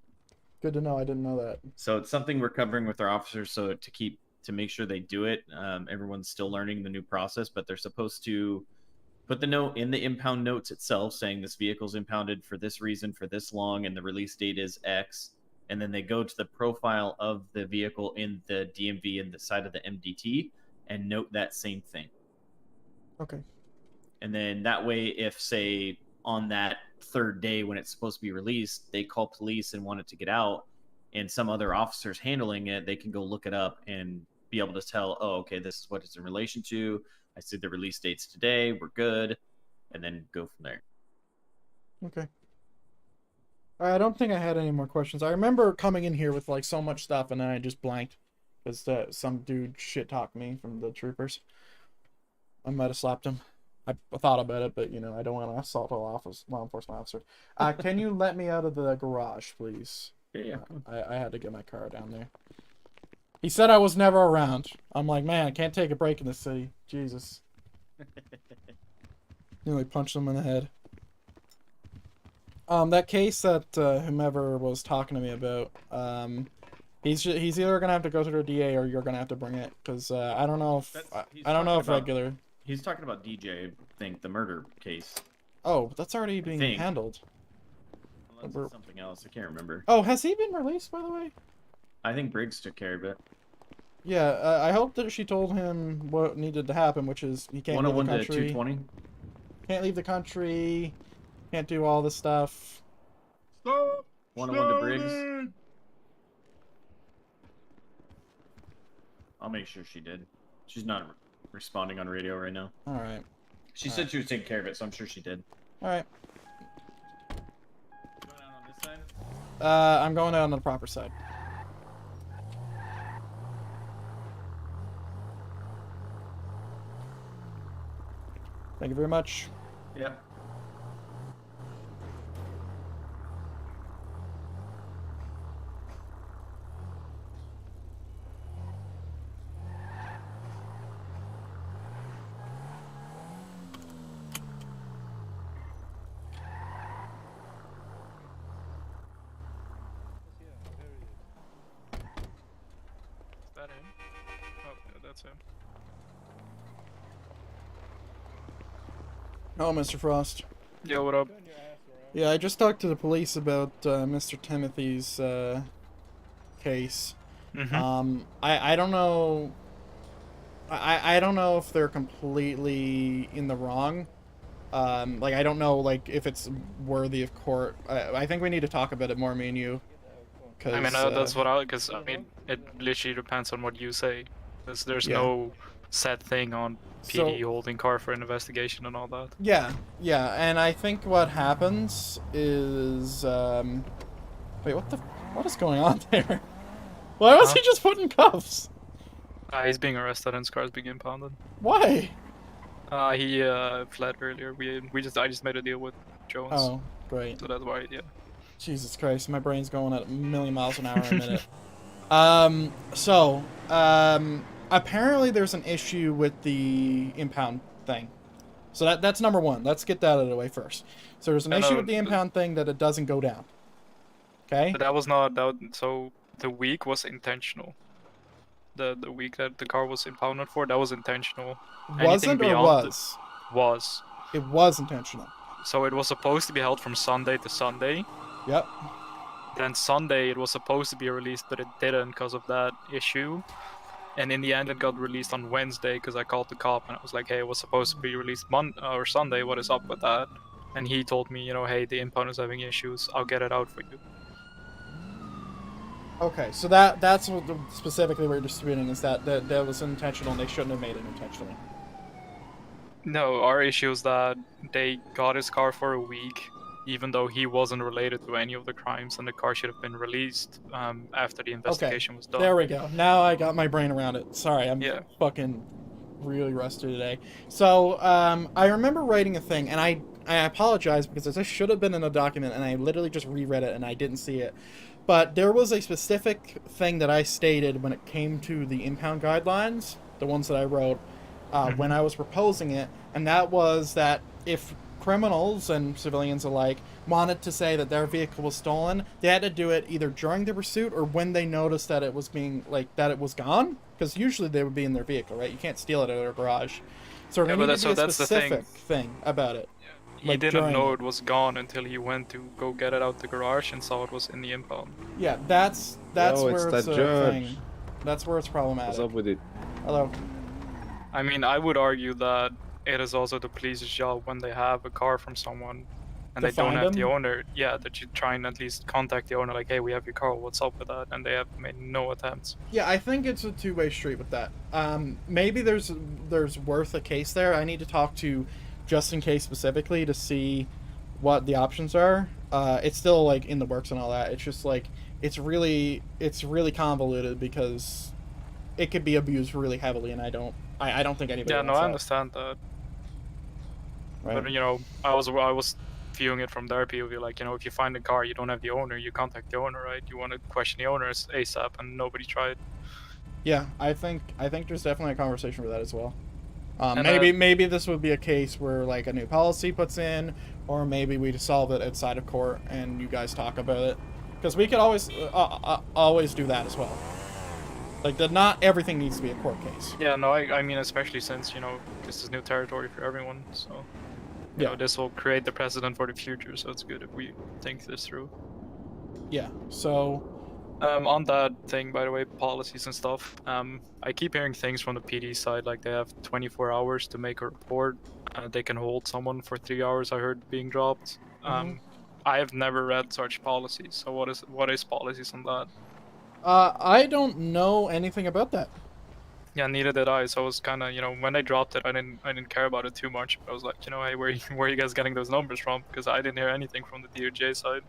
Good to know. I didn't know that. So it's something we're covering with our officers, so to make sure they do it. Everyone's still learning the new process, but they're supposed to put the note in the impound notes itself saying this vehicle's impounded for this reason for this long and the release date is X. And then they go to the profile of the vehicle in the DMV and the side of the MDT and note that same thing. Okay. And then that way, if, say, on that third day when it's supposed to be released, they call police and want it to get out and some other officer's handling it, they can go look it up and be able to tell, oh, okay, this is what it's in relation to. I see the release dates today. We're good. And then go from there. Okay. I don't think I had any more questions. I remember coming in here with like so much stuff and then I just blanked because some dude shit talked me from the troopers. I might have slapped him. I thought about it, but you know, I don't want to assault a law enforcement officer. Can you let me out of the garage, please? Yeah. I had to get my car down there. He said I was never around. I'm like, man, I can't take a break in this city. Jesus. Nearly punched him in the head. That case that whomever was talking to me about, he's either gonna have to go to the DA or you're gonna have to bring it, because I don't know if I don't know if regular. He's talking about DJ, I think, the murder case. Oh, that's already being handled. Unless it's something else, I can't remember. Oh, has he been released, by the way? I think Briggs took care of it. Yeah, I hope that she told him what needed to happen, which is he can't leave the country. 101 to 220. Can't leave the country. Can't do all this stuff. Stop! 101 to Briggs. I'll make sure she did. She's not responding on radio right now. All right. She said she was taking care of it, so I'm sure she did. All right. Going out on this side? I'm going out on the proper side. Thank you very much. Yep. that him? Oh, yeah, that's him. Oh, Mr. Frost. Yo, what up? Yeah, I just talked to the police about Mr. Timothy's case. I don't know. I don't know if they're completely in the wrong. Like, I don't know, like, if it's worthy of court. I think we need to talk about it more, me and you. I mean, that's what because, I mean, it literally depends on what you say. There's Yeah. no set thing on PD holding car for an investigation and all that. Yeah, and I think what happens is, wait, what is going on there? Why was he just put in cuffs? He's being arrested and his car's being impounded. Why? He fled earlier. I just made a deal with Jones. Oh, great. So that's why, yeah. Jesus Christ, my brain's going at a million miles an hour a minute. Apparently there's an issue with the impound thing. So that's number one. Let's get that out of the way first. So there's an issue with the impound thing that it doesn't go down. Okay? But that was not, so the week was intentional. The week that the car was impounded for, that was intentional. Wasn't or was? Was. It was intentional. So it was supposed to be held from Sunday to Sunday. Yep. Then Sunday it was supposed to be released, but it didn't because of that issue. And in the end it got released on Wednesday because I called the cop and I was like, hey, it was supposed to be released or Sunday, what is up with that? And he told me, you know, hey, the impound is having issues, I'll get it out for you. Okay, so that's what specifically we're disputing, is that was intentional and they shouldn't have made it intentionally. No, our issue is that they got his car for a week, even though he wasn't related to any of the crimes, and the car should have been released after the investigation was done. There we go. Now I got my brain around it. Sorry, I'm fucking really rusty today. So, I remember writing a thing, and I apologize because this should have been in a document, and I literally just reread it and I didn't see it. But there was a specific thing that I stated when it came to the impound guidelines, the ones that I wrote, when I was proposing it, and that was that if criminals and civilians alike wanted to say that their vehicle was stolen, they had to do it either during the pursuit or when they noticed that it was being, like, that it was gone, because usually they would be in their vehicle, right? You can't steal it out of their garage. So there needed to be a specific thing about it. He didn't know it was gone until he went to go get it out the garage and saw it was in the impound. Yeah, that's where it's a thing. That's where it's problematic. What's up with it? Hello. I mean, I would argue that it is also the police's job when they have a car from someone and To they don't find have the them? owner, that you try and at least contact the owner, like, hey, we have your car, what's up with that? And they have made no attempts. Yeah, I think it's a two-way street with that. Maybe there's worth a case there. I need to talk to Just In Case specifically to see what the options are. It's still, like, in the works and all that. It's just, like, it's really convoluted because it could be abused really heavily, and I don't think anybody wants I that. understand that. Right. But, you know, I was viewing it from their POV, like, you know, if you find a car, you don't have the owner, you contact the owner, right? You want to question the owner ASAP, and nobody tried. Yeah, I think there's definitely a conversation for that as well. And, Maybe this would be a case where, like, a new policy puts in, or maybe we solve it outside of court and you guys talk about it, because we could always do that as well. Like, not everything needs to be a court case. Yeah, no, I mean, especially since, you know, this is new territory for everyone, so you know, this will create the precedent for the future, so it's good if we think this through. Yeah, so on that thing, by the way, policies and stuff, I keep hearing things from the PD side, like they have 24 hours to make a report. They can hold someone for 3 hours, I heard, being dropped. I have never read such policies, so what is policies on that? I don't know anything about that. Yeah, neither did I, so I was kind of, you know, when they dropped it, I didn't care about it too much. But I was like, you know, hey, where are you guys getting those numbers from? Because I didn't hear anything from the DOJ side.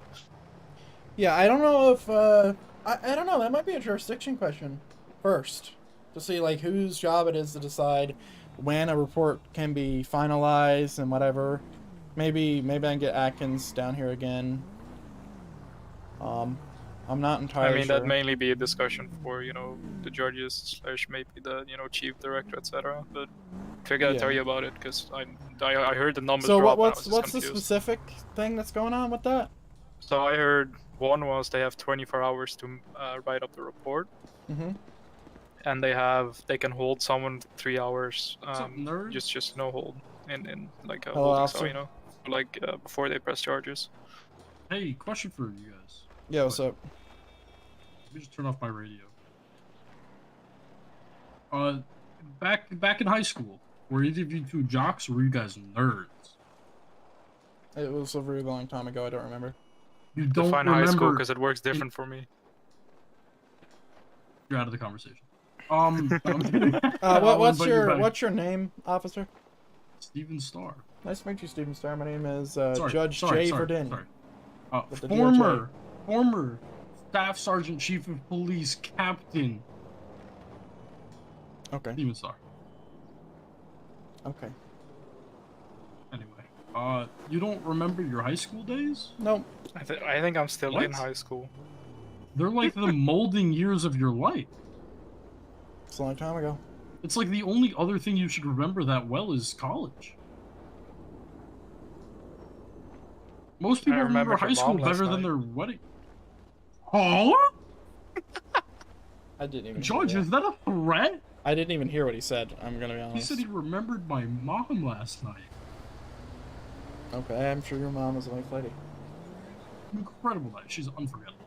Yeah, I don't know if, I don't know, that might be a jurisdiction question first, to see, like, whose job it is to decide when a report can be finalized and whatever. Maybe I can get Atkins down here again. I'm not entirely sure. That'd mainly be a discussion for, you know, the judges / maybe the, you know, chief director, etc. But I figured I'd tell you about it, because I heard the numbers so drop. what's the specific thing that's going on with that? So I heard one was they have 24 hours to write up the report. and they can hold someone 3 hours. up, nerd? Just no hold in like a Hello, holding officer. cell, you know, like before they press charges. Hey, question for you guys. Yeah, what's up? Let me just turn off my radio. Back in high school, were either of you two jocks or were you guys nerds? It was a very long time ago. I don't remember. You don't Define remember high school because it works different for me. You're out of the conversation. No, I'm kidding. What's your name, officer? Steven Starr. Nice to meet you, Steven Starr. My name is Sorry, Judge sorry, J. sorry, Verdin. sorry. with the Former Staff Sergeant Chief of Police Captain. Okay. Steven Starr. Okay. Anyway, you don't remember your high school days? Nope. I think I'm still in What? high school. They're like the molding years of your life. It's a long time ago. It's like the only other thing you should remember that well is college. Most people remember remembered high your school mom last better than night. their wedding. Huh? I didn't even. Judge, hear is that a threat? I didn't even hear what he said. I'm gonna be He honest. said he remembered my mom last night. Okay, I'm sure your mom is a nice lady. Incredible night. She's unforgettable.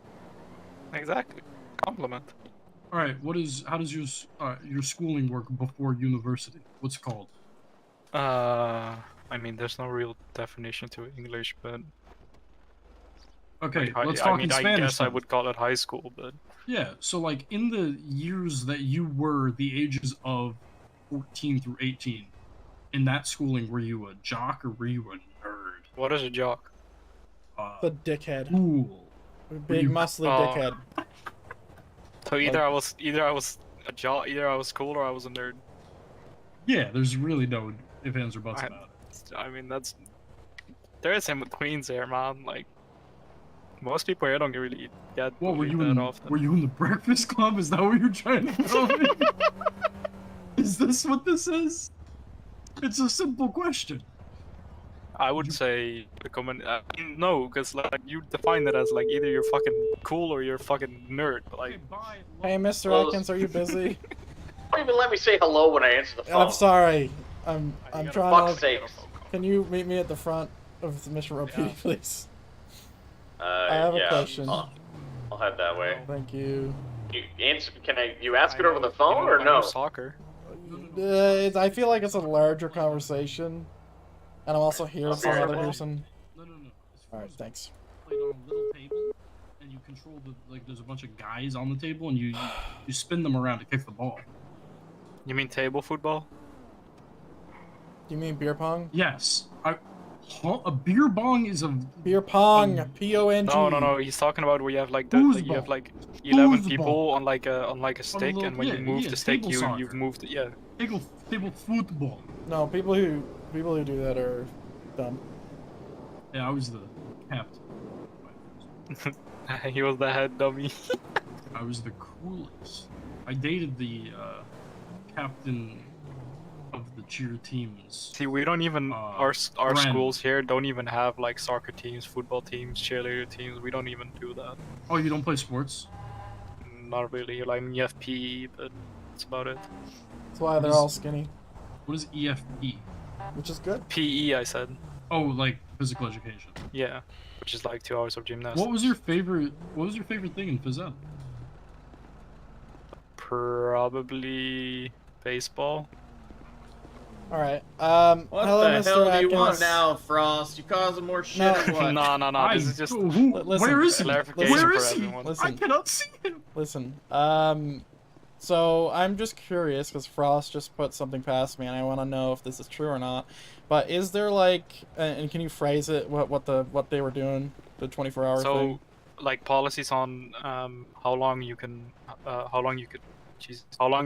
Exactly. Compliment. All right, how does your schooling work before university? What's it called? I mean, there's no real definition to English, but Okay, like, let's I talk mean, in I Spanish. guess I then. would call it high school, but Yeah, so like in the years that you were the ages of 14 through 18, in that schooling, were you a jock or were you a nerd? what is a jock? The dickhead. Cool. Big muscly Oh. dickhead. So either I was a jock, either I was cool or I was a nerd. Yeah, there's really no ifs, ands, or buts about it. I mean, there is in betweens there, man. Like most people here don't really get What were bullied you that in? often. Were you in the Breakfast Club? Is that what you're trying to tell me? Is this what this is? It's a simple question. I would say no, because like you define it as like either you're fucking cool or you're fucking nerd. Like, Hey, Mr. Well, Atkins, are you busy? Don't even let me say hello when I answer the phone. I'm sorry. I'm trying Fuck's to. sake. Can you meet me at the front of the Mission Row, please? I have yeah, a question. I'll head that way. Thank you. You answer? You ask it over the phone or no? Soccer. I feel like it's a larger conversation, and I'm also here with some Okay. other person. No. All right, thanks. Played on a little table, and you control there's a bunch of guys on the table, and you spin them around to kick the ball. You mean table football? You mean beer pong? Yes. A beer bong is a beer pong. P-O-N-G. No. He's talking about where you have like Foosball. you have like 11 Foosball. people on like a stick, little- and when you yeah, move yeah, the stick, table you've soccer. moved it. Yeah. table football. No, people who do that are dumb. Yeah, I was the captain. He was the head dummy. I was the coolest. I dated the captain of the cheer teams. See, we don't even our friend. schools here don't even have like soccer teams, football teams, cheerleader teams. We don't even do that. Oh, you don't play sports? Not really. Like you have PE, but that's about it. That's why they're all skinny. What is EFP? Which is good. PE, I said. Oh, like physical education. Yeah, which is like 2 hours of gymnastics. What was your favorite thing in phys ed? Probably baseball. All right. What hello, the Mr. hell do you Atkins. want now, Frost? You causing more shit No. or what? No. This is just Listen, Where is he? clarification Where for is he? everyone. I cannot see him. Listen. So I'm just curious because Frost just put something past me, and I want to know if this is true or not. But is there like, and can you phrase it? What they were doing? The 24-hour So, thing. like policies on how long you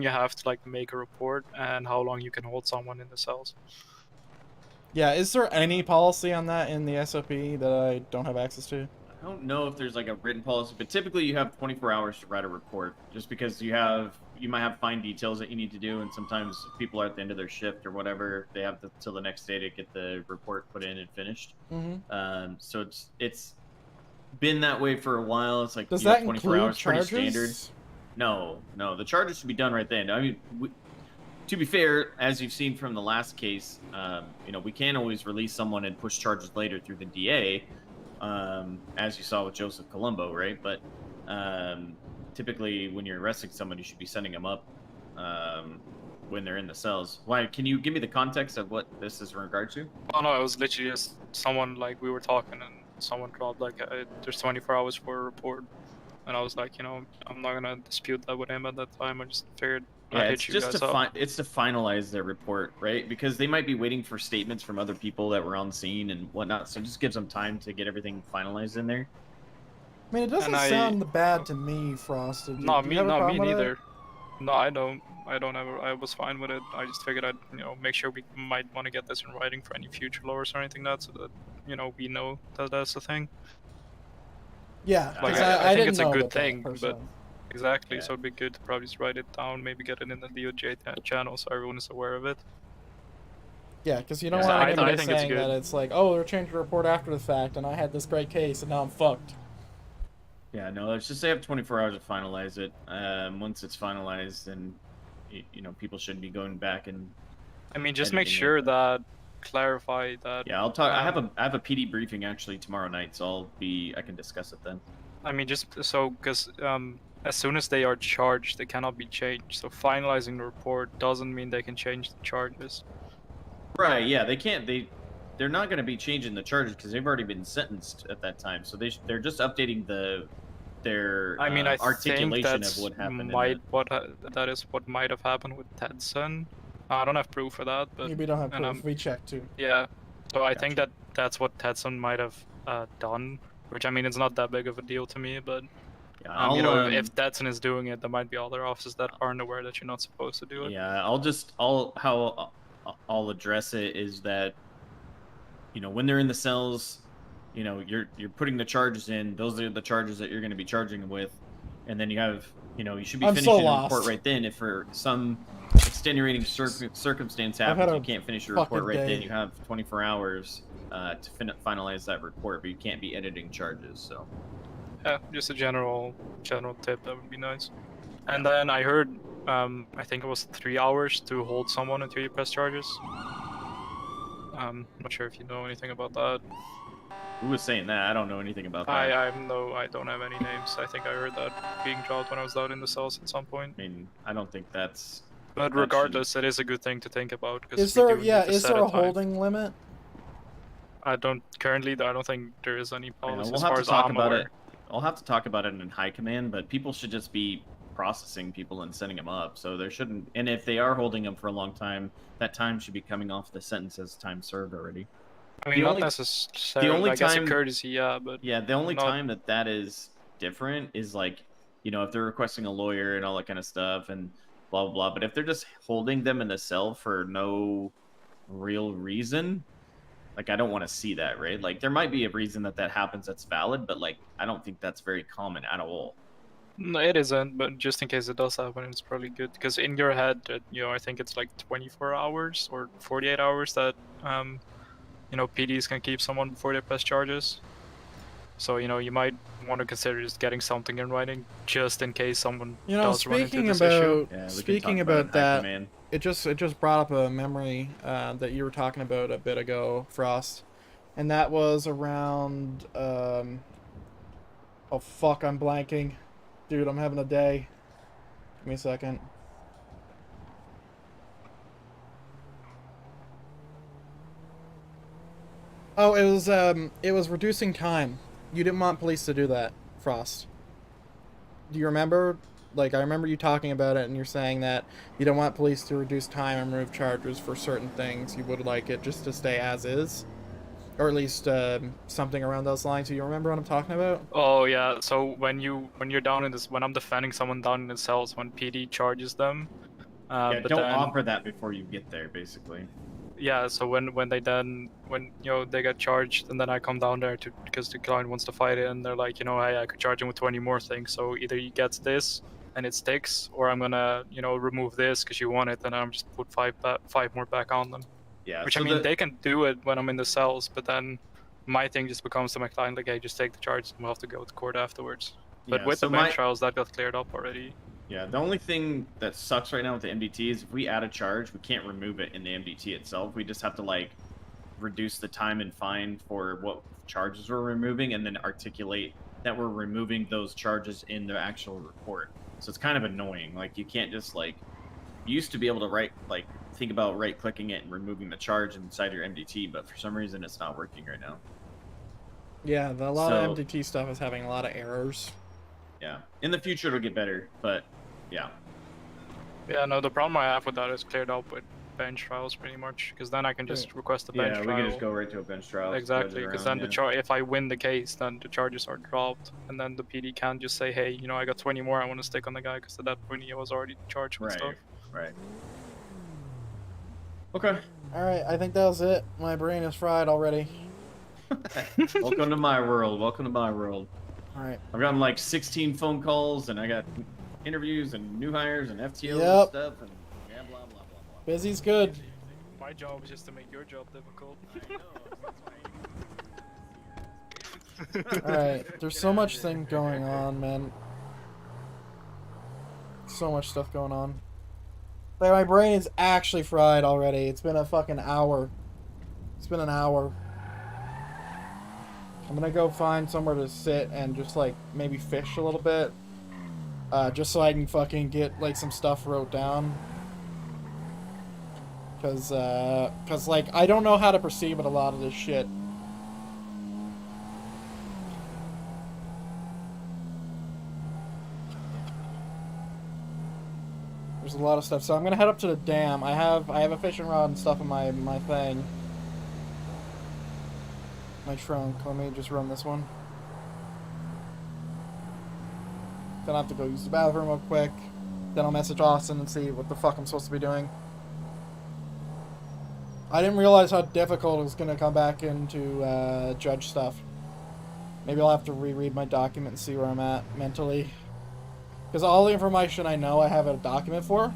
have to like make a report and how long you can hold someone in the cells. Yeah. Is there any policy on that in the SOP that I don't have access to? I don't know if there's like a written policy, but typically you have 24 hours to write a report, just because you might have fine details that you need to do, and sometimes if people are at the end of their shift or whatever, they have till the next day to get the report put in and finished. Mm-hmm. So it's been that way for a while. It's like Does you have that 24 include hours, pretty charges? standard. No, the charges should be done right then. I mean, to be fair, as you've seen from the last case, we can always release someone and push charges later through the DA, as you saw with Joseph Colombo, right? But typically, when you're arresting someone, you should be sending them up when they're in the cells. Why? Can you give me the context of what this is in regard to? Oh no, it was literally just someone, like, we were talking and someone dropped like there's 24 hours for a report, and I was like, I'm not gonna dispute that with him at that time. I just figured I'd hit you guys up. It's to finalize their report, right? Because they might be waiting for statements from other people that were on scene and whatnot, so it just gives them time to get everything finalized in there. I mean, it doesn't sound bad to me, Frosted. Me neither. No, I don't. I was fine with it. I just figured I'd, make sure we might want to get this in writing for any future lawyers or anything like that, so that, we know that that's the thing. Yeah, like I think it's a good thing, but exactly. Yeah. So it'd be good to probably just write it down, maybe get it in the DOJ channel so everyone is aware of it. Yeah, because you don't Yeah, want I anybody think it's saying good. that it's like, oh, they're changing the report after the fact, and I had this great case, and now I'm fucked. Yeah, no, it's just they have 24 hours to finalize it. Once it's finalized, then people should be going back and. I mean, just make editing sure it. that clarify that. Yeah, I'll talk. I have a PD briefing actually tomorrow night, so I can discuss it then. I mean, just so because as soon as they are charged, they cannot be changed. So finalizing the report doesn't mean they can change the charges. Right? Yeah, they can't. They're not going to be changing the charges because they've already been sentenced at that time. So they're just updating their I mean, I articulation think that's of what happened. that is what might have happened with Tedson. I don't have proof for that, but We don't have proof. We checked too. yeah. So I think that's what Tedson might have done. Which, I mean, it's not that big of a deal to me, but Yeah, if Tedson is doing it, there might be other officers that aren't aware that you're not supposed to do it. Yeah, I'll address it is that when they're in the cells, you're putting the charges in. Those are the charges that you're going to be charging them with, and then you have you should be I'm finishing so the report lost. right then. If for some extenuating circumstance I've happens, had you a can't finish your fucking report right day. then. You have 24 hours to finalize that report, but you can't be editing charges. So Yeah, just a general tip, that would be nice. And then I heard, I think it was 3 hours to hold someone until you press charges. Not sure if you know anything about that. who was saying that? I don't know anything about that. I don't have any names. I think I heard that being dropped when I was out in the cells at some point. I mean, I don't think that's. But that regardless, it is a good thing to think about. Is there a holding limit? I don't think there is any policy we'll as have far to as talk I'm about aware. it. I'll have to talk about it in high command, but people should just be processing people and sending them up. So there shouldn't. And if they are holding them for a long time, that time should be coming off the sentence as time served already. I mean, not necessarily. The only I guess a time courtesy, yeah, but yeah, the only not- time that is different is like, if they're requesting a lawyer and all that kind of stuff and blah blah blah. But if they're just holding them in the cell for no real reason, like I don't want to see that, right? Like there might be a reason that happens that's valid, but like I don't think that's very common at all. No, it isn't, but just in case it does happen, it's probably good. Because in your head, I think it's like 24 hours or 48 hours that, PDs can keep someone before they press charges. So, you might want to consider just getting something in writing, just in case someone does run into this issue. Speaking about that, it just brought up a memory that you were talking about a bit ago, Frost, and that was around. Oh fuck! I'm blanking. Dude, I'm having a day. Give me a second. Oh, it was reducing time. You didn't want police to do that, Frost. Do you remember? Like, I remember you talking about it, and you're saying that you don't want police to reduce time and remove charges for certain things. You would like it just to stay as is. Or at least something around those lines. Do you remember what I'm talking about? Oh yeah. So when you're down in this, when I'm defending someone down in the cells, when PD charges them, but don't then, offer that before you get there, basically. Yeah. So when they get charged, and then I come down there because the client wants to fight it, and they're like, hey, I could charge him with 20 more things. So either he gets this and it sticks, or I'm gonna remove this because you want it, and I'm just put five more back on them. Yeah. Which so I mean, they can do it when I'm in the cells, but then my thing just becomes to my client, like, hey, just take the charge and we'll have to go to court afterwards. But Yeah, with so the bench trials, that got cleared up already. Yeah, the only thing that sucks right now with the MDT is if we add a charge, we can't remove it in the MDT itself. We just have to like reduce the time and fine for what charges we're removing, and then articulate that we're removing those charges in the actual report. So it's kind of annoying. Like you can't just like you used to be able to think about right clicking it and removing the charge inside your MDT, but for some reason it's not working right now. Yeah, a lot of MDT stuff is having a lot of errors. Yeah, in the future it'll get better, but yeah. Yeah, no, the problem I have with that is cleared up with bench trials pretty much, because then I can just request a bench trial. Yeah, we can just go right to a bench trial. Exactly, because then if I win the case, then the charges are dropped, and then the PD can't just say, hey, you know, I got 20 more, I want to stick on the guy, because at that point he was already charged with stuff. Right. Okay. Alright, I think that was it. My brain is fried already. Welcome to my world. Welcome to my world. Alright. I've gotten like 16 phone calls, and I got interviews and new hires and FTO and stuff, and yeah, blah, blah, blah, blah. Busy's good. My job is just to make your job difficult. Alright, there's so much thing going on, man. So much stuff going on. Like, my brain is actually fried already. It's been a fucking hour. It's been an hour. I'm gonna go find somewhere to sit and just, like, maybe fish a little bit. Just so I can fucking get, like, some stuff wrote down. Cause, like, I don't know how to proceed with a lot of this shit. There's a lot of stuff. So I'm gonna head up to the dam. I have a fishing rod and stuff in my thing. My trunk. Let me just run this one. Then I have to go use the bathroom real quick. Then I'll message Austin and see what the fuck I'm supposed to be doing. I didn't realize how difficult it was going to come back into judge stuff. Maybe I'll have to reread my document and see where I'm at mentally. Because all the information I know I have a document for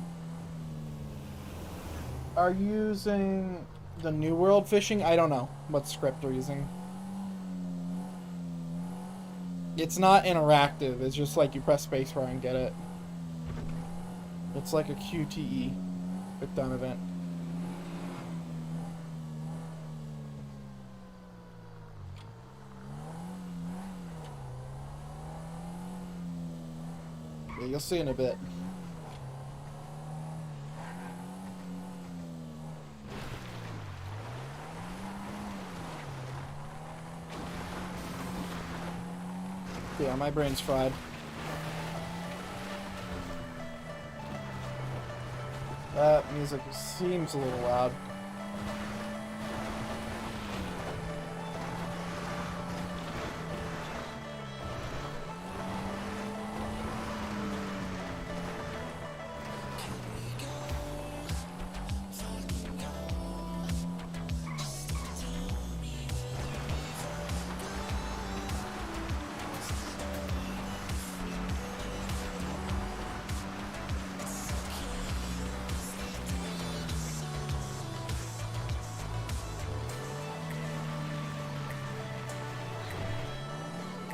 are using the New World fishing. I don't know what script they're using. It's not interactive. It's just like you press spacebar and get it. It's like a QTE, quick time event. Yeah, you'll see in a bit. Yeah, my brain's fried. That music seems a little loud.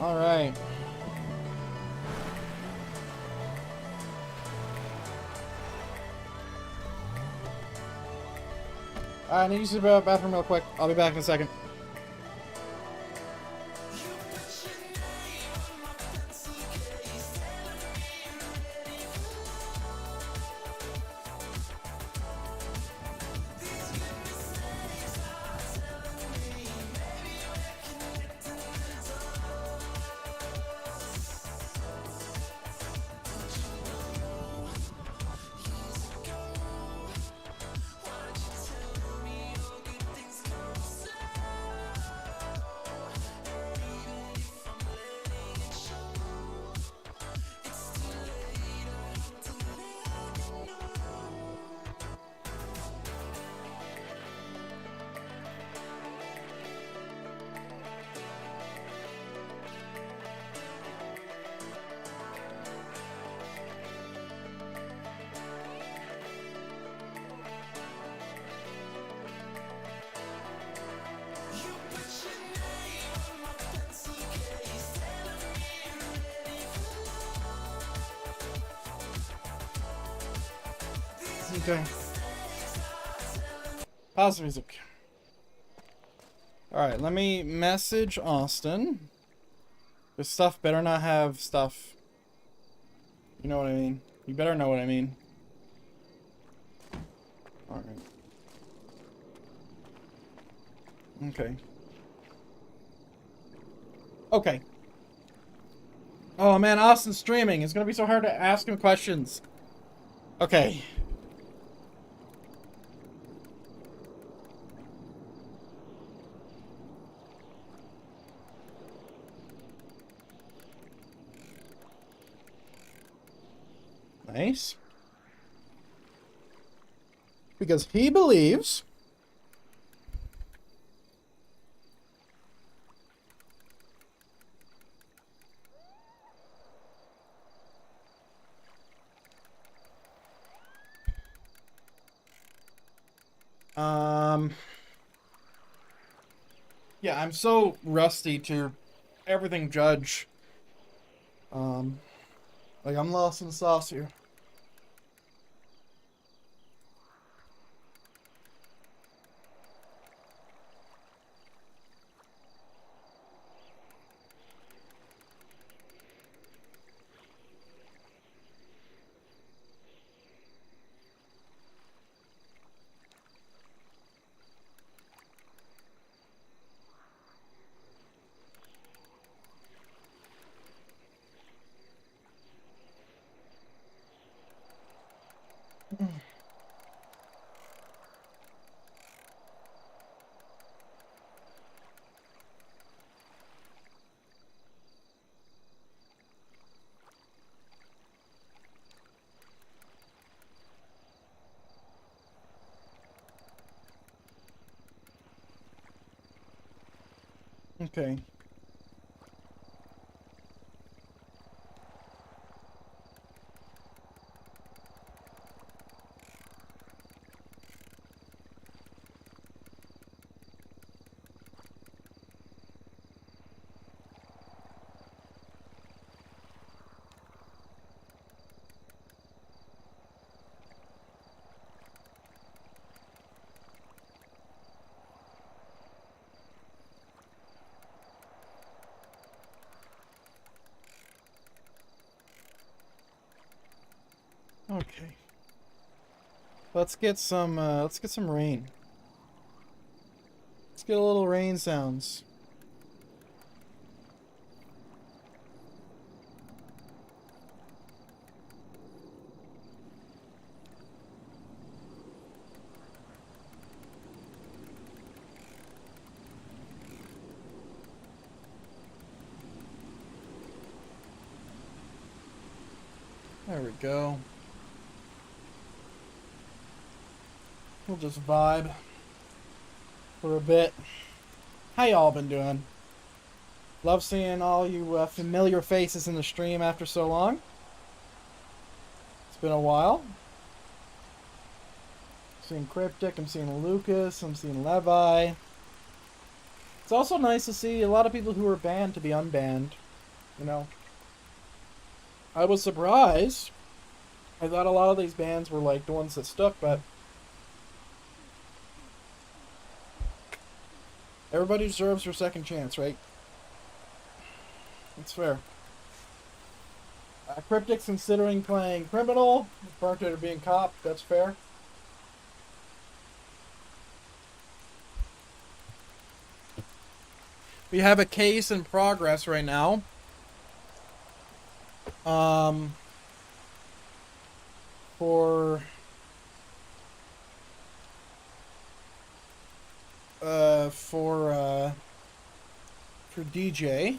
All right. I need to use the bathroom real quick. I'll be back in a second. Okay. Pause the music. Alright, let me message Austin. This stuff better not have stuff. You know what I mean? You better know what I mean. Alright. Okay. Okay. Oh man, Austin's streaming. It's gonna be so hard to ask him questions. Okay. Nice. Because he believes yeah, I'm so rusty to everything judge. Like I'm lost in the sauce here. Okay. Okay. Let's get some rain. Let's get a little rain sounds. There we go. We'll just vibe for a bit. How y'all been doing? Love seeing all you familiar faces in the stream after so long. It's been a while. I'm seeing Cryptic, I'm seeing Lucas, I'm seeing Levi. It's also nice to see a lot of people who were banned to be unbanned. You know, I was surprised. I thought a lot of these bans were like the ones that stuck, but everybody deserves their second chance, right? That's fair. Cryptic's considering playing criminal, burnt it or being cop, that's fair. We have a case in progress right now. For DJ.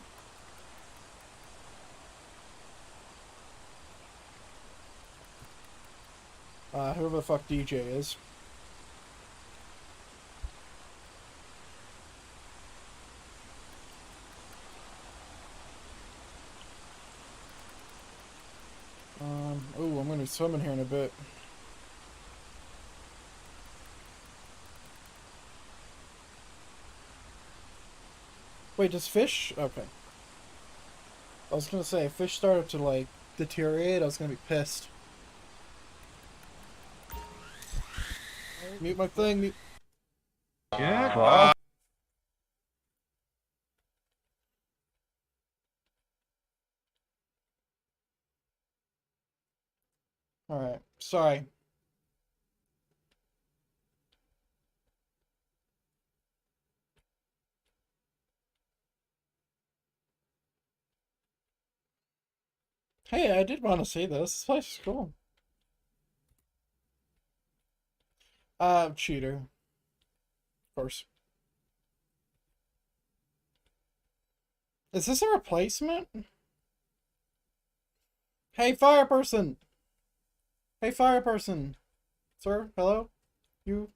Whoever the fuck DJ is. Oh, I'm gonna swim in here in a bit. Wait, does fish? Okay. I was gonna say, if fish started to, like, deteriorate, I was gonna be pissed. Mute my thing. Mute. Yeah. Alright, sorry. Hey, I did want to say this. This place is cool. Cheater. Of course. Is this a replacement? Hey, fire person! Hey, fire person! Sir, hello? You?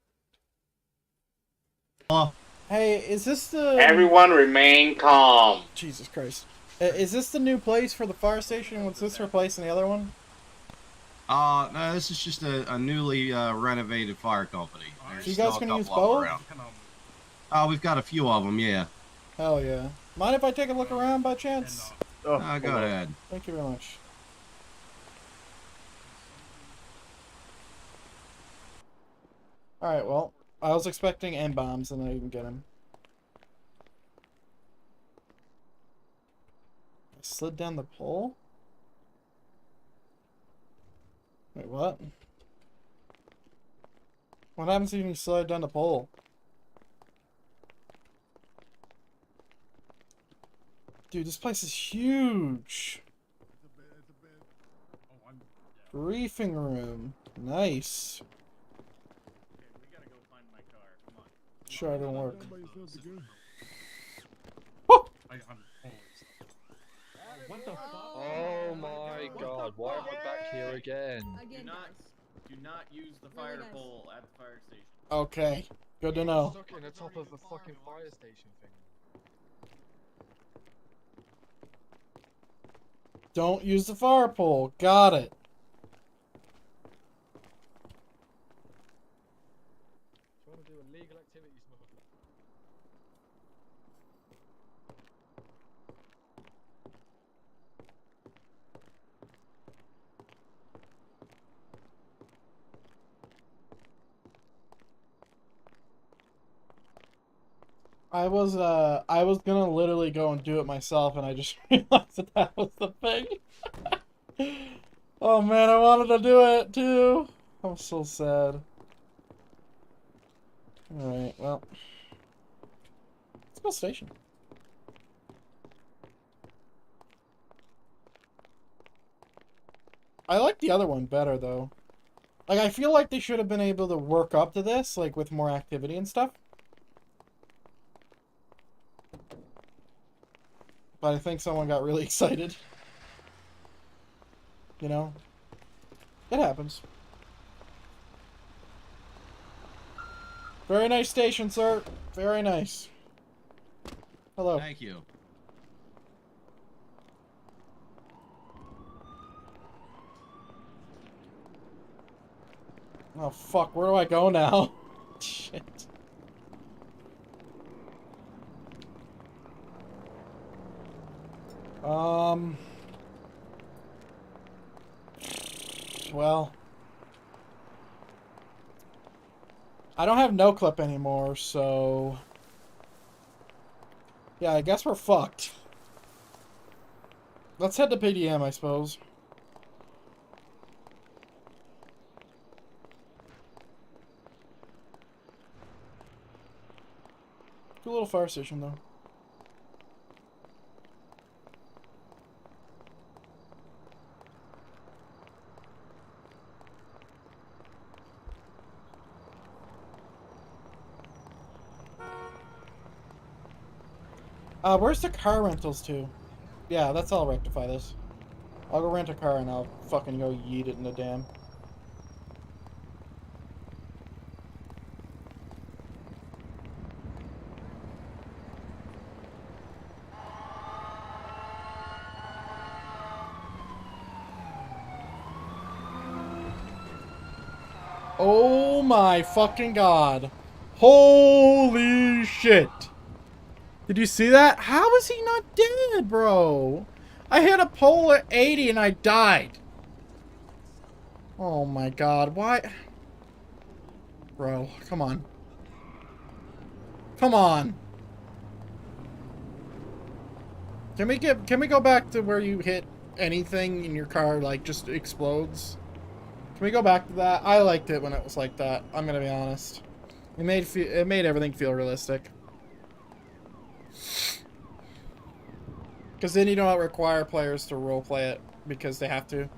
Hey, is this the... Everyone remain calm. Jesus Christ. Is this the new place for the fire station? Was this replacing the other one? No, this is just a newly renovated fire company. There's So you guys still a gonna use couple of both? them around. We've got a few of them, yeah. Hell yeah. Mind if I take a look around by chance? Go ahead. Thank you very much. Alright, well, I was expecting M-bombs and I didn't get them. I slid down the pole? Wait, what? What happens if you slide down the pole? Dude, this place is huge. Briefing room. Nice. Sure, it don't work. What the fuck? Oh my god, why am I back here again? Do not use the fire pole at the fire station. Okay, good to know. Stuck in the top of the fucking fire station thing. Don't use the fire pole. Got it. Trying to do illegal activities, motherfucker. I was gonna literally go and do it myself, and I just realized that that was the thing. Oh man, I wanted to do it too. I'm so sad. Alright, well. Let's go station. I like the other one better, though. Like, I feel like they should have been able to work up to this, like, with more activity and stuff. But I think someone got really excited. You know? It happens. Very nice station, sir. Very nice. Hello. Thank you. Oh, fuck. Where do I go now? Shit. Well, I don't have no clip anymore, so yeah, I guess we're fucked. Let's head to PDM, I suppose. Cool little fire station, though. Where's the car rentals to? Yeah, that's all. Rectify this. I'll go rent a car and I'll fucking go yeet it in the dam. Oh my fucking god. Holy shit. Did you see that? How is he not dead, bro? I hit a pole at 80 and I died. Oh my god, why? Bro, come on. Come on. Can we go back to where you hit anything in your car like just explodes? Can we go back to that? I liked it when it was like that. I'm gonna be honest. It made everything feel realistic. Because then you don't require players to roleplay it because they have to.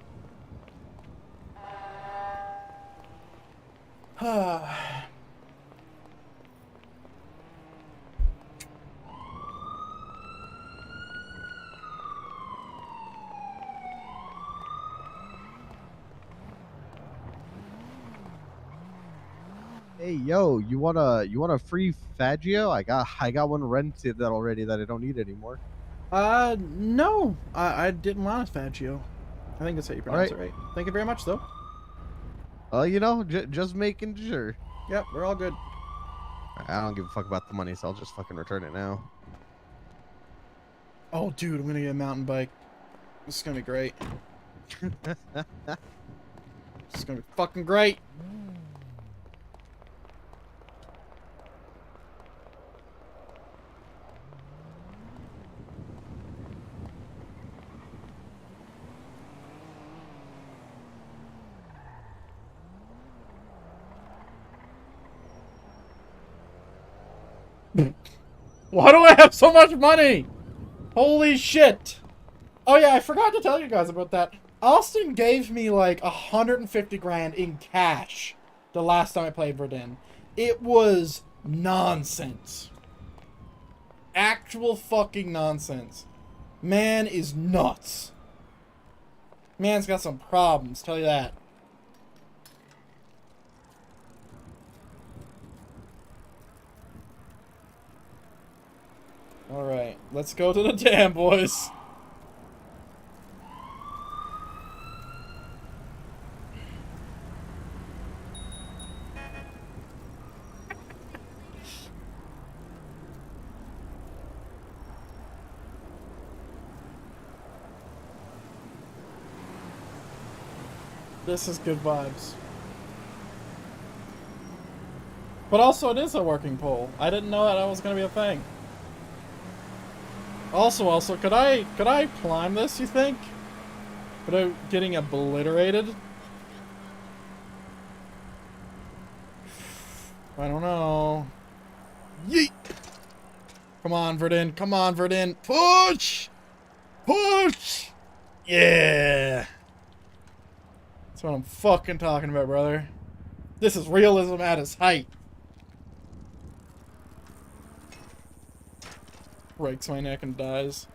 Hey yo, you want a free Faggio? I got one rented that already that I don't need anymore. No. I didn't want a Faggio. I think that's how you pronounce it, right? Thank you very much, though. You know, just making sure. Yep, we're all good. I don't give a fuck about the money, so I'll just fucking return it now. Oh, dude, I'm gonna get a mountain bike. This is gonna be great. This is gonna be fucking great. Why do I have so much money? Holy shit. Oh yeah, I forgot to tell you guys about that. Austin gave me like 150 grand in cash the last time I played Verdin. It was nonsense. Actual fucking nonsense. Man is nuts. Man's got some problems, tell you that. Alright, let's go to the dam, boys. This is good vibes. But also, it is a working pole. I didn't know that was going to be a thing. Also, could I climb this, you think? Without getting obliterated? I don't know. Yeet! Come on, Verdin. Come on, Verdin. Push! Push! Yeah! That's what I'm fucking talking about, brother. This is realism at its height. Breaks my neck and dies.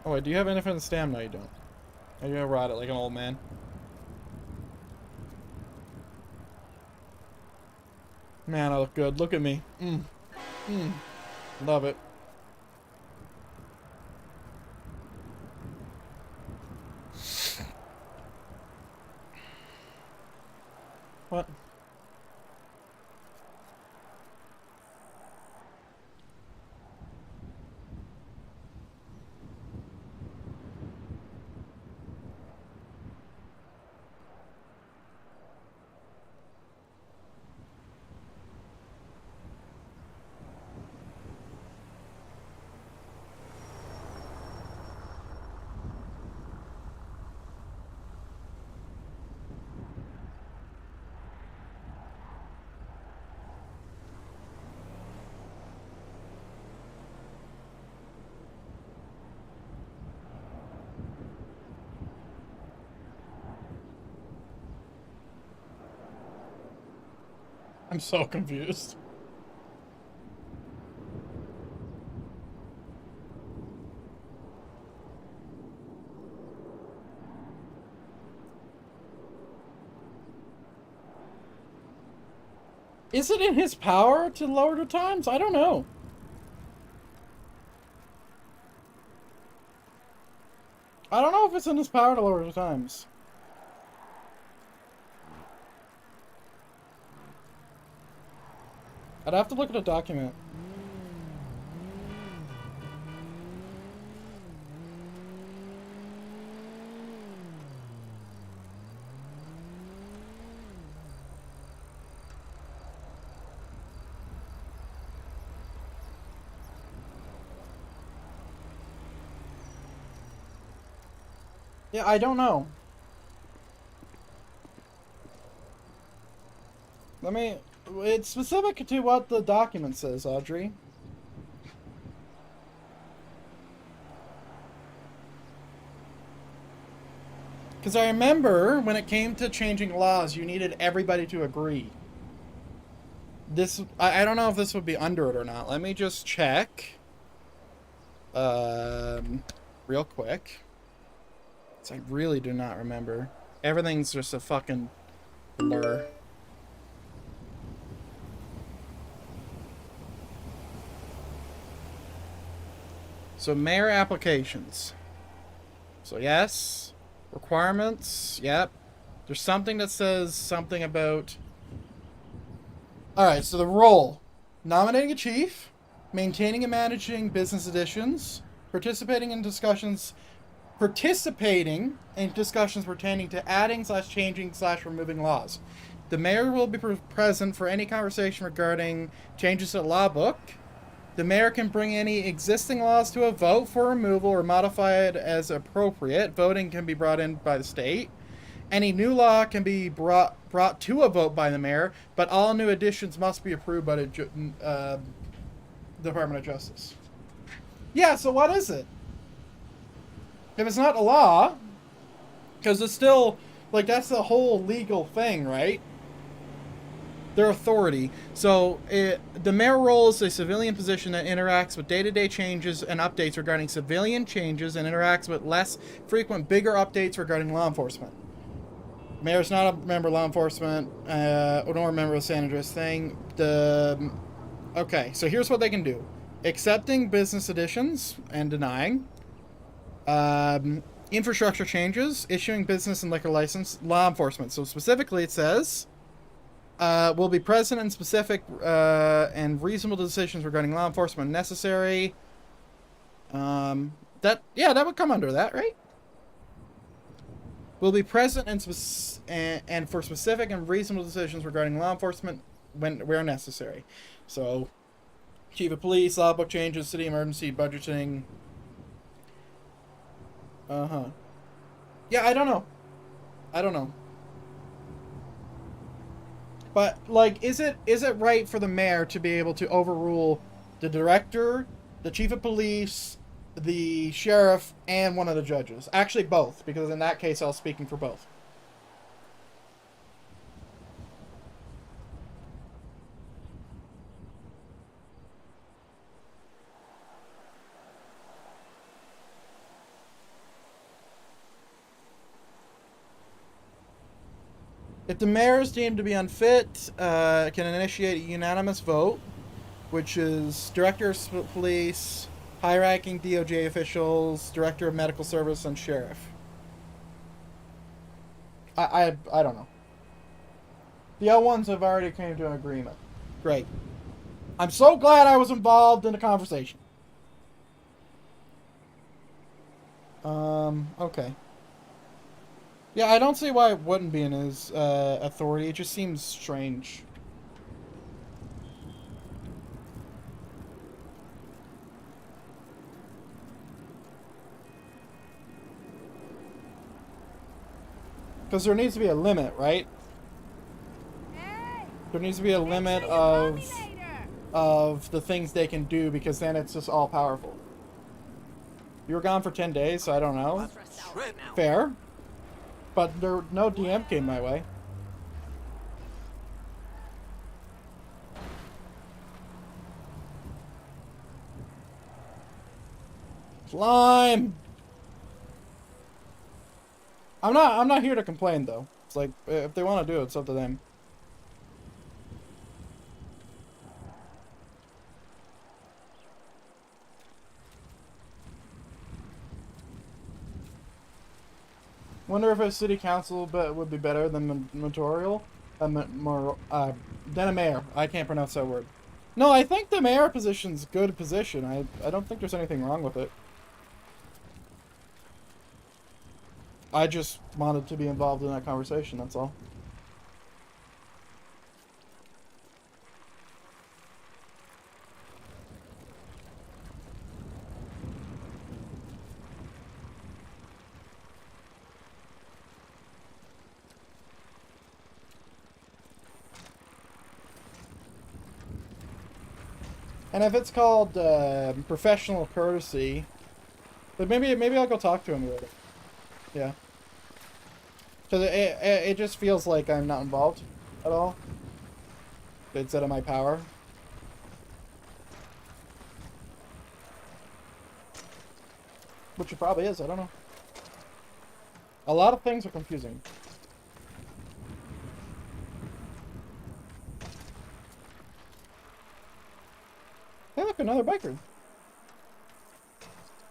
Oh wait, do you have infinite stamina? No, you don't. Are you gonna ride it like an old man? Man, I look good. Look at me. Love it. What? I'm so confused. Is it in his power to lower the times? I don't know. I don't know if it's in his power to lower the times. I'd have to look at a document. Yeah, I don't know. Let me... It's specific to what the document says, Audrey. Because I remember when it came to changing laws, you needed everybody to agree. This... I don't know if this would be under it or not. Let me just check. Real quick. So I really do not remember. Everything's just a fucking blur. So mayor applications. So yes. Requirements. Yep. There's something that says something about... Alright, so the role. Nominating a chief. Maintaining and managing business editions. Participating in discussions pertaining to adding/changing/removing laws. The mayor will be present for any conversation regarding changes to the law book. The mayor can bring any existing laws to a vote for removal or modify it as appropriate. Voting can be brought in by the state. Any new law can be brought to a vote by the mayor, but all new additions must be approved by the Department of Justice. Yeah, so what is it? If it's not a law, because it's still, like, that's the whole legal thing, right? Their authority. So, the mayor role is a civilian position that interacts with day-to-day changes and updates regarding civilian changes and interacts with less frequent, bigger updates regarding law enforcement. Mayor's not a member of law enforcement, or nor a member of the San Andreas thing. Okay, so here's what they can do. Accepting business additions and denying. Infrastructure changes, issuing business and liquor license, law enforcement. So specifically it says, will be present in specific and reasonable decisions regarding law enforcement necessary. That would come under that, right? Will be present and for specific and reasonable decisions regarding law enforcement where necessary. So, chief of police, law book changes, city emergency, budgeting. Yeah, I don't know. But, like, is it right for the mayor to be able to overrule the director, the chief of police, the sheriff, and one of the judges? Actually, both, because in that case, I was speaking for both. If the mayor is deemed to be unfit, can initiate a unanimous vote, which is director of police, high-ranking DOJ officials, director of medical service, and sheriff. I don't know. The L1s have already came to an agreement. Great. I'm so glad I was involved in the conversation. Okay. Yeah, I don't see why it wouldn't be in his authority. It just seems strange. Because there needs to be a limit, right? There needs to be a limit of the things they can do, because then it's just all powerful. You were gone for 10 days, so I don't know. Fair. But no DM came my way. Slime! I'm not here to complain, though. It's like, if they want to do it, it's up to them. Wonder if a city council would be better than mayoral, than a mayor. I can't pronounce that word. No, I think the mayor position's a good position. I don't think there's anything wrong with it. I just wanted to be involved in that conversation, that's all. And if it's called professional courtesy, but maybe I'll go talk to him about it. Yeah. Because it just feels like I'm not involved at all. It's out of my power. Which it probably is, I don't know. A lot of things are confusing. Hey look, another biker.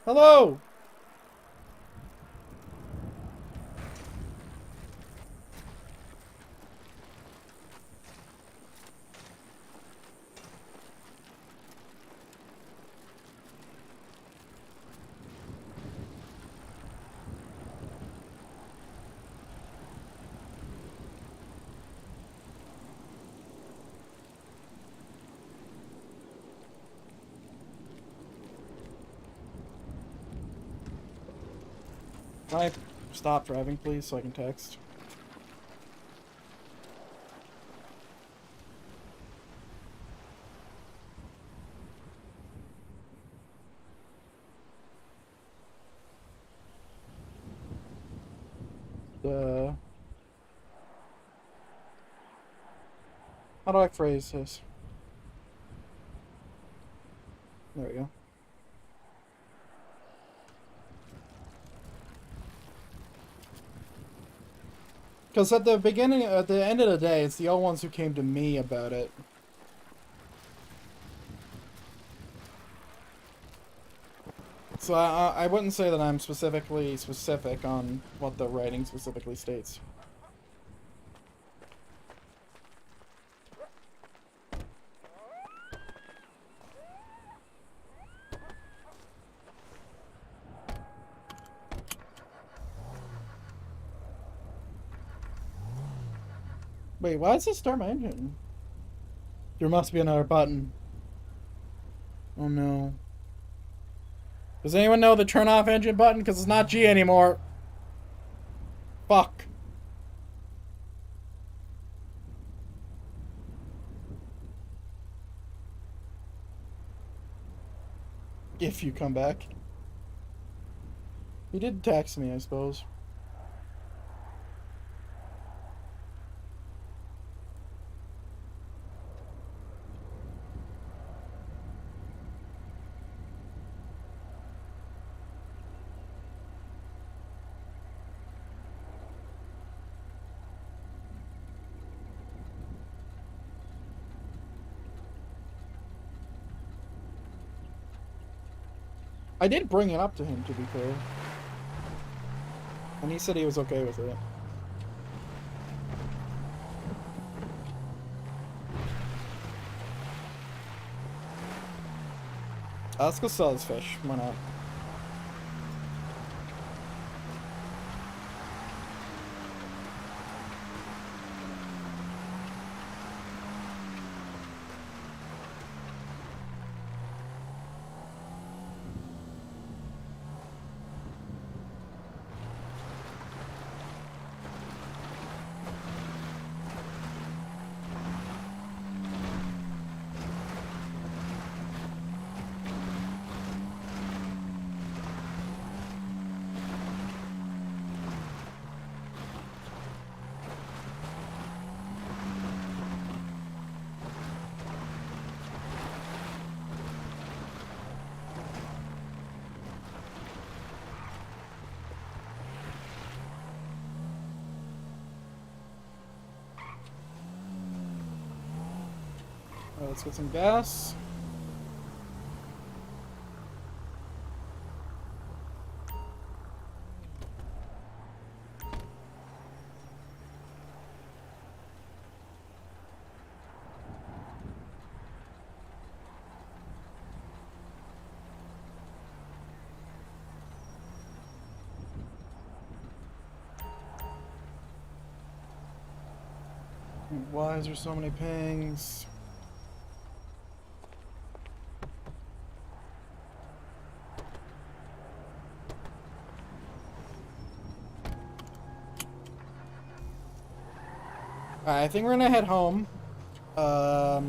Hello! Can I stop driving, please, so I can text? How do I phrase this? There we go. Because at the end of the day, it's the old ones who came to me about it. So I wouldn't say that I'm specifically specific on what the writing specifically states. Wait, why does this start my engine? There must be another button. Oh no. Does anyone know the turn off engine button? Because it's not G anymore. Fuck. If you come back. He did text me, I suppose. I did bring it up to him, to be fair. And he said he was okay with it. Let's go sell this fish. Why not? Alright, let's get some gas. Why is there so many pings? Alright, I think we're gonna head home. I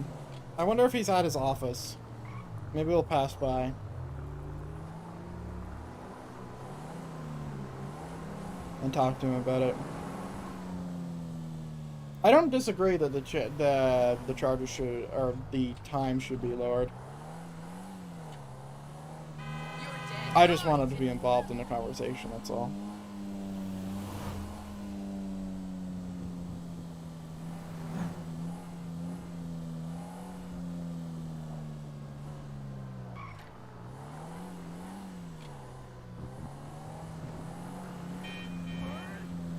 wonder if he's at his office. Maybe we'll pass by. And talk to him about it. I don't disagree that the charges should, or the time should be lowered. I just wanted to be involved in the conversation, that's all.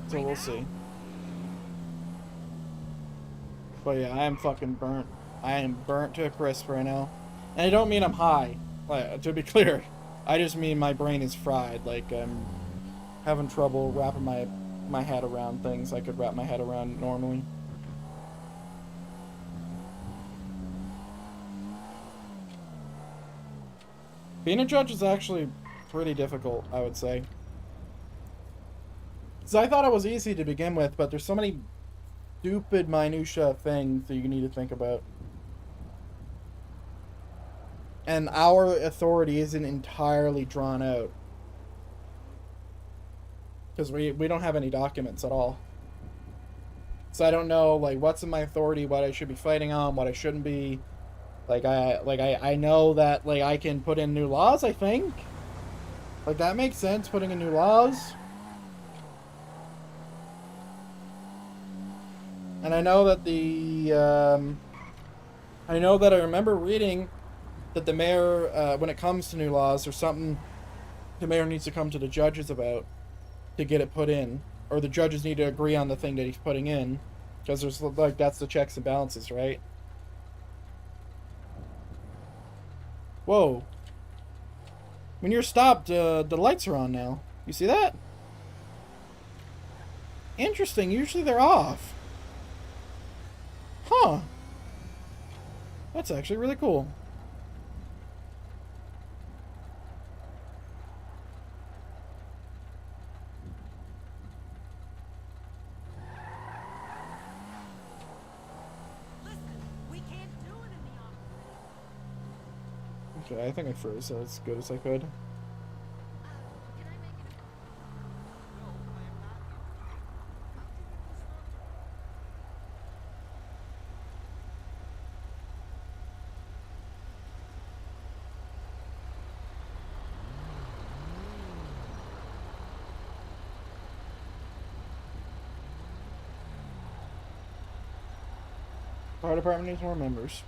So we'll see. But yeah, I am fucking burnt. I am burnt to a crisp right now. And I don't mean I'm high. Like, to be clear. I just mean my brain is fried. Like, I'm having trouble wrapping my head around things I could wrap my head around normally. Being a judge is actually pretty difficult, I would say. Because I thought it was easy to begin with, but there's so many stupid minutia things that you need to think about. And our authority isn't entirely drawn out. Because we don't have any documents at all. So I don't know, like, what's in my authority, what I should be fighting on, what I shouldn't be. I know that, like, I can put in new laws, I think. Like, that makes sense, putting in new laws. And I know that I remember reading that the mayor, when it comes to new laws, there's something the mayor needs to come to the judges about to get it put in. Or the judges need to agree on the thing that he's putting in. Because there's, like, that's the checks and balances, right? Whoa. When you're stopped, the lights are on now. You see that? Interesting, usually they're off. Huh. That's actually really cool. Okay, I think I froze as good as I could. Fire department needs more members.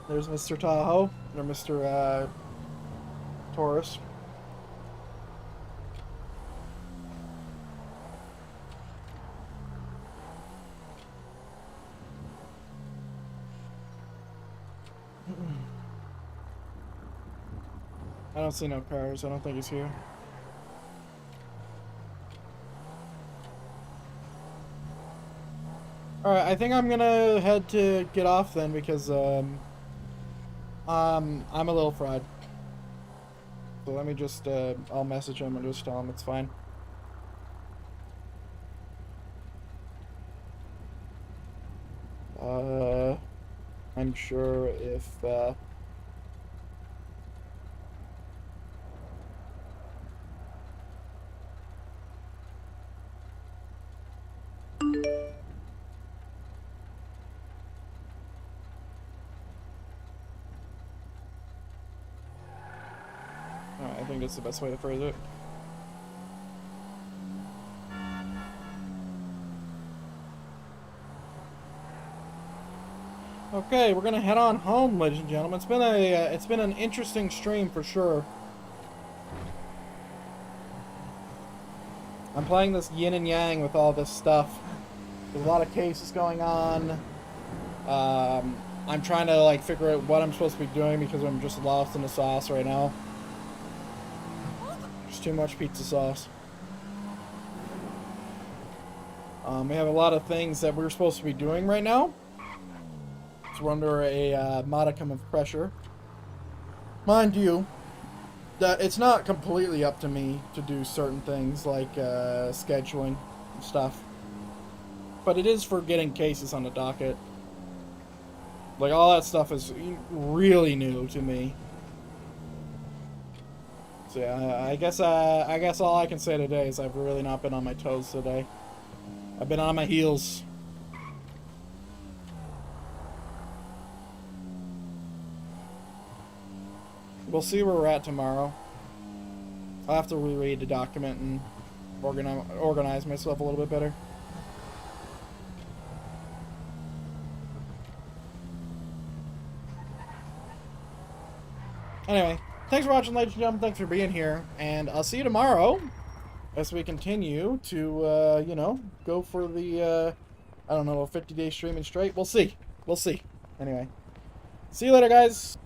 There's Mr. Tahoe, or Mr. Taurus. I don't see no cars. I don't think he's here. Alright, I think I'm gonna head to get off then because I'm a little fried. So let me just I'll message him and just tell him it's fine. I'm sure if I think that's the best way to phrase it. Okay, we're gonna head on home, ladies and gentlemen. It's been an interesting stream for sure. I'm playing this yin and yang with all this stuff. There's a lot of cases going on. I'm trying to like figure out what I'm supposed to be doing because I'm just lost in the sauce right now. There's too much pizza sauce. We have a lot of things that we're supposed to be doing right now. So we're under a modicum of pressure. Mind you, that it's not completely up to me to do certain things like scheduling and stuff. But it is for getting cases on the docket. Like, all that stuff is really new to me. So yeah, I guess all I can say today is I've really not been on my toes today. I've been on my heels. We'll see where we're at tomorrow. I'll have to reread the document and organize myself a little bit better. Anyway, thanks for watching, ladies and gentlemen. Thanks for being here. And I'll see you tomorrow as we continue to, you know, go for the, I don't know, a 50-day streaming straight. We'll see. We'll see. Anyway, see you later, guys.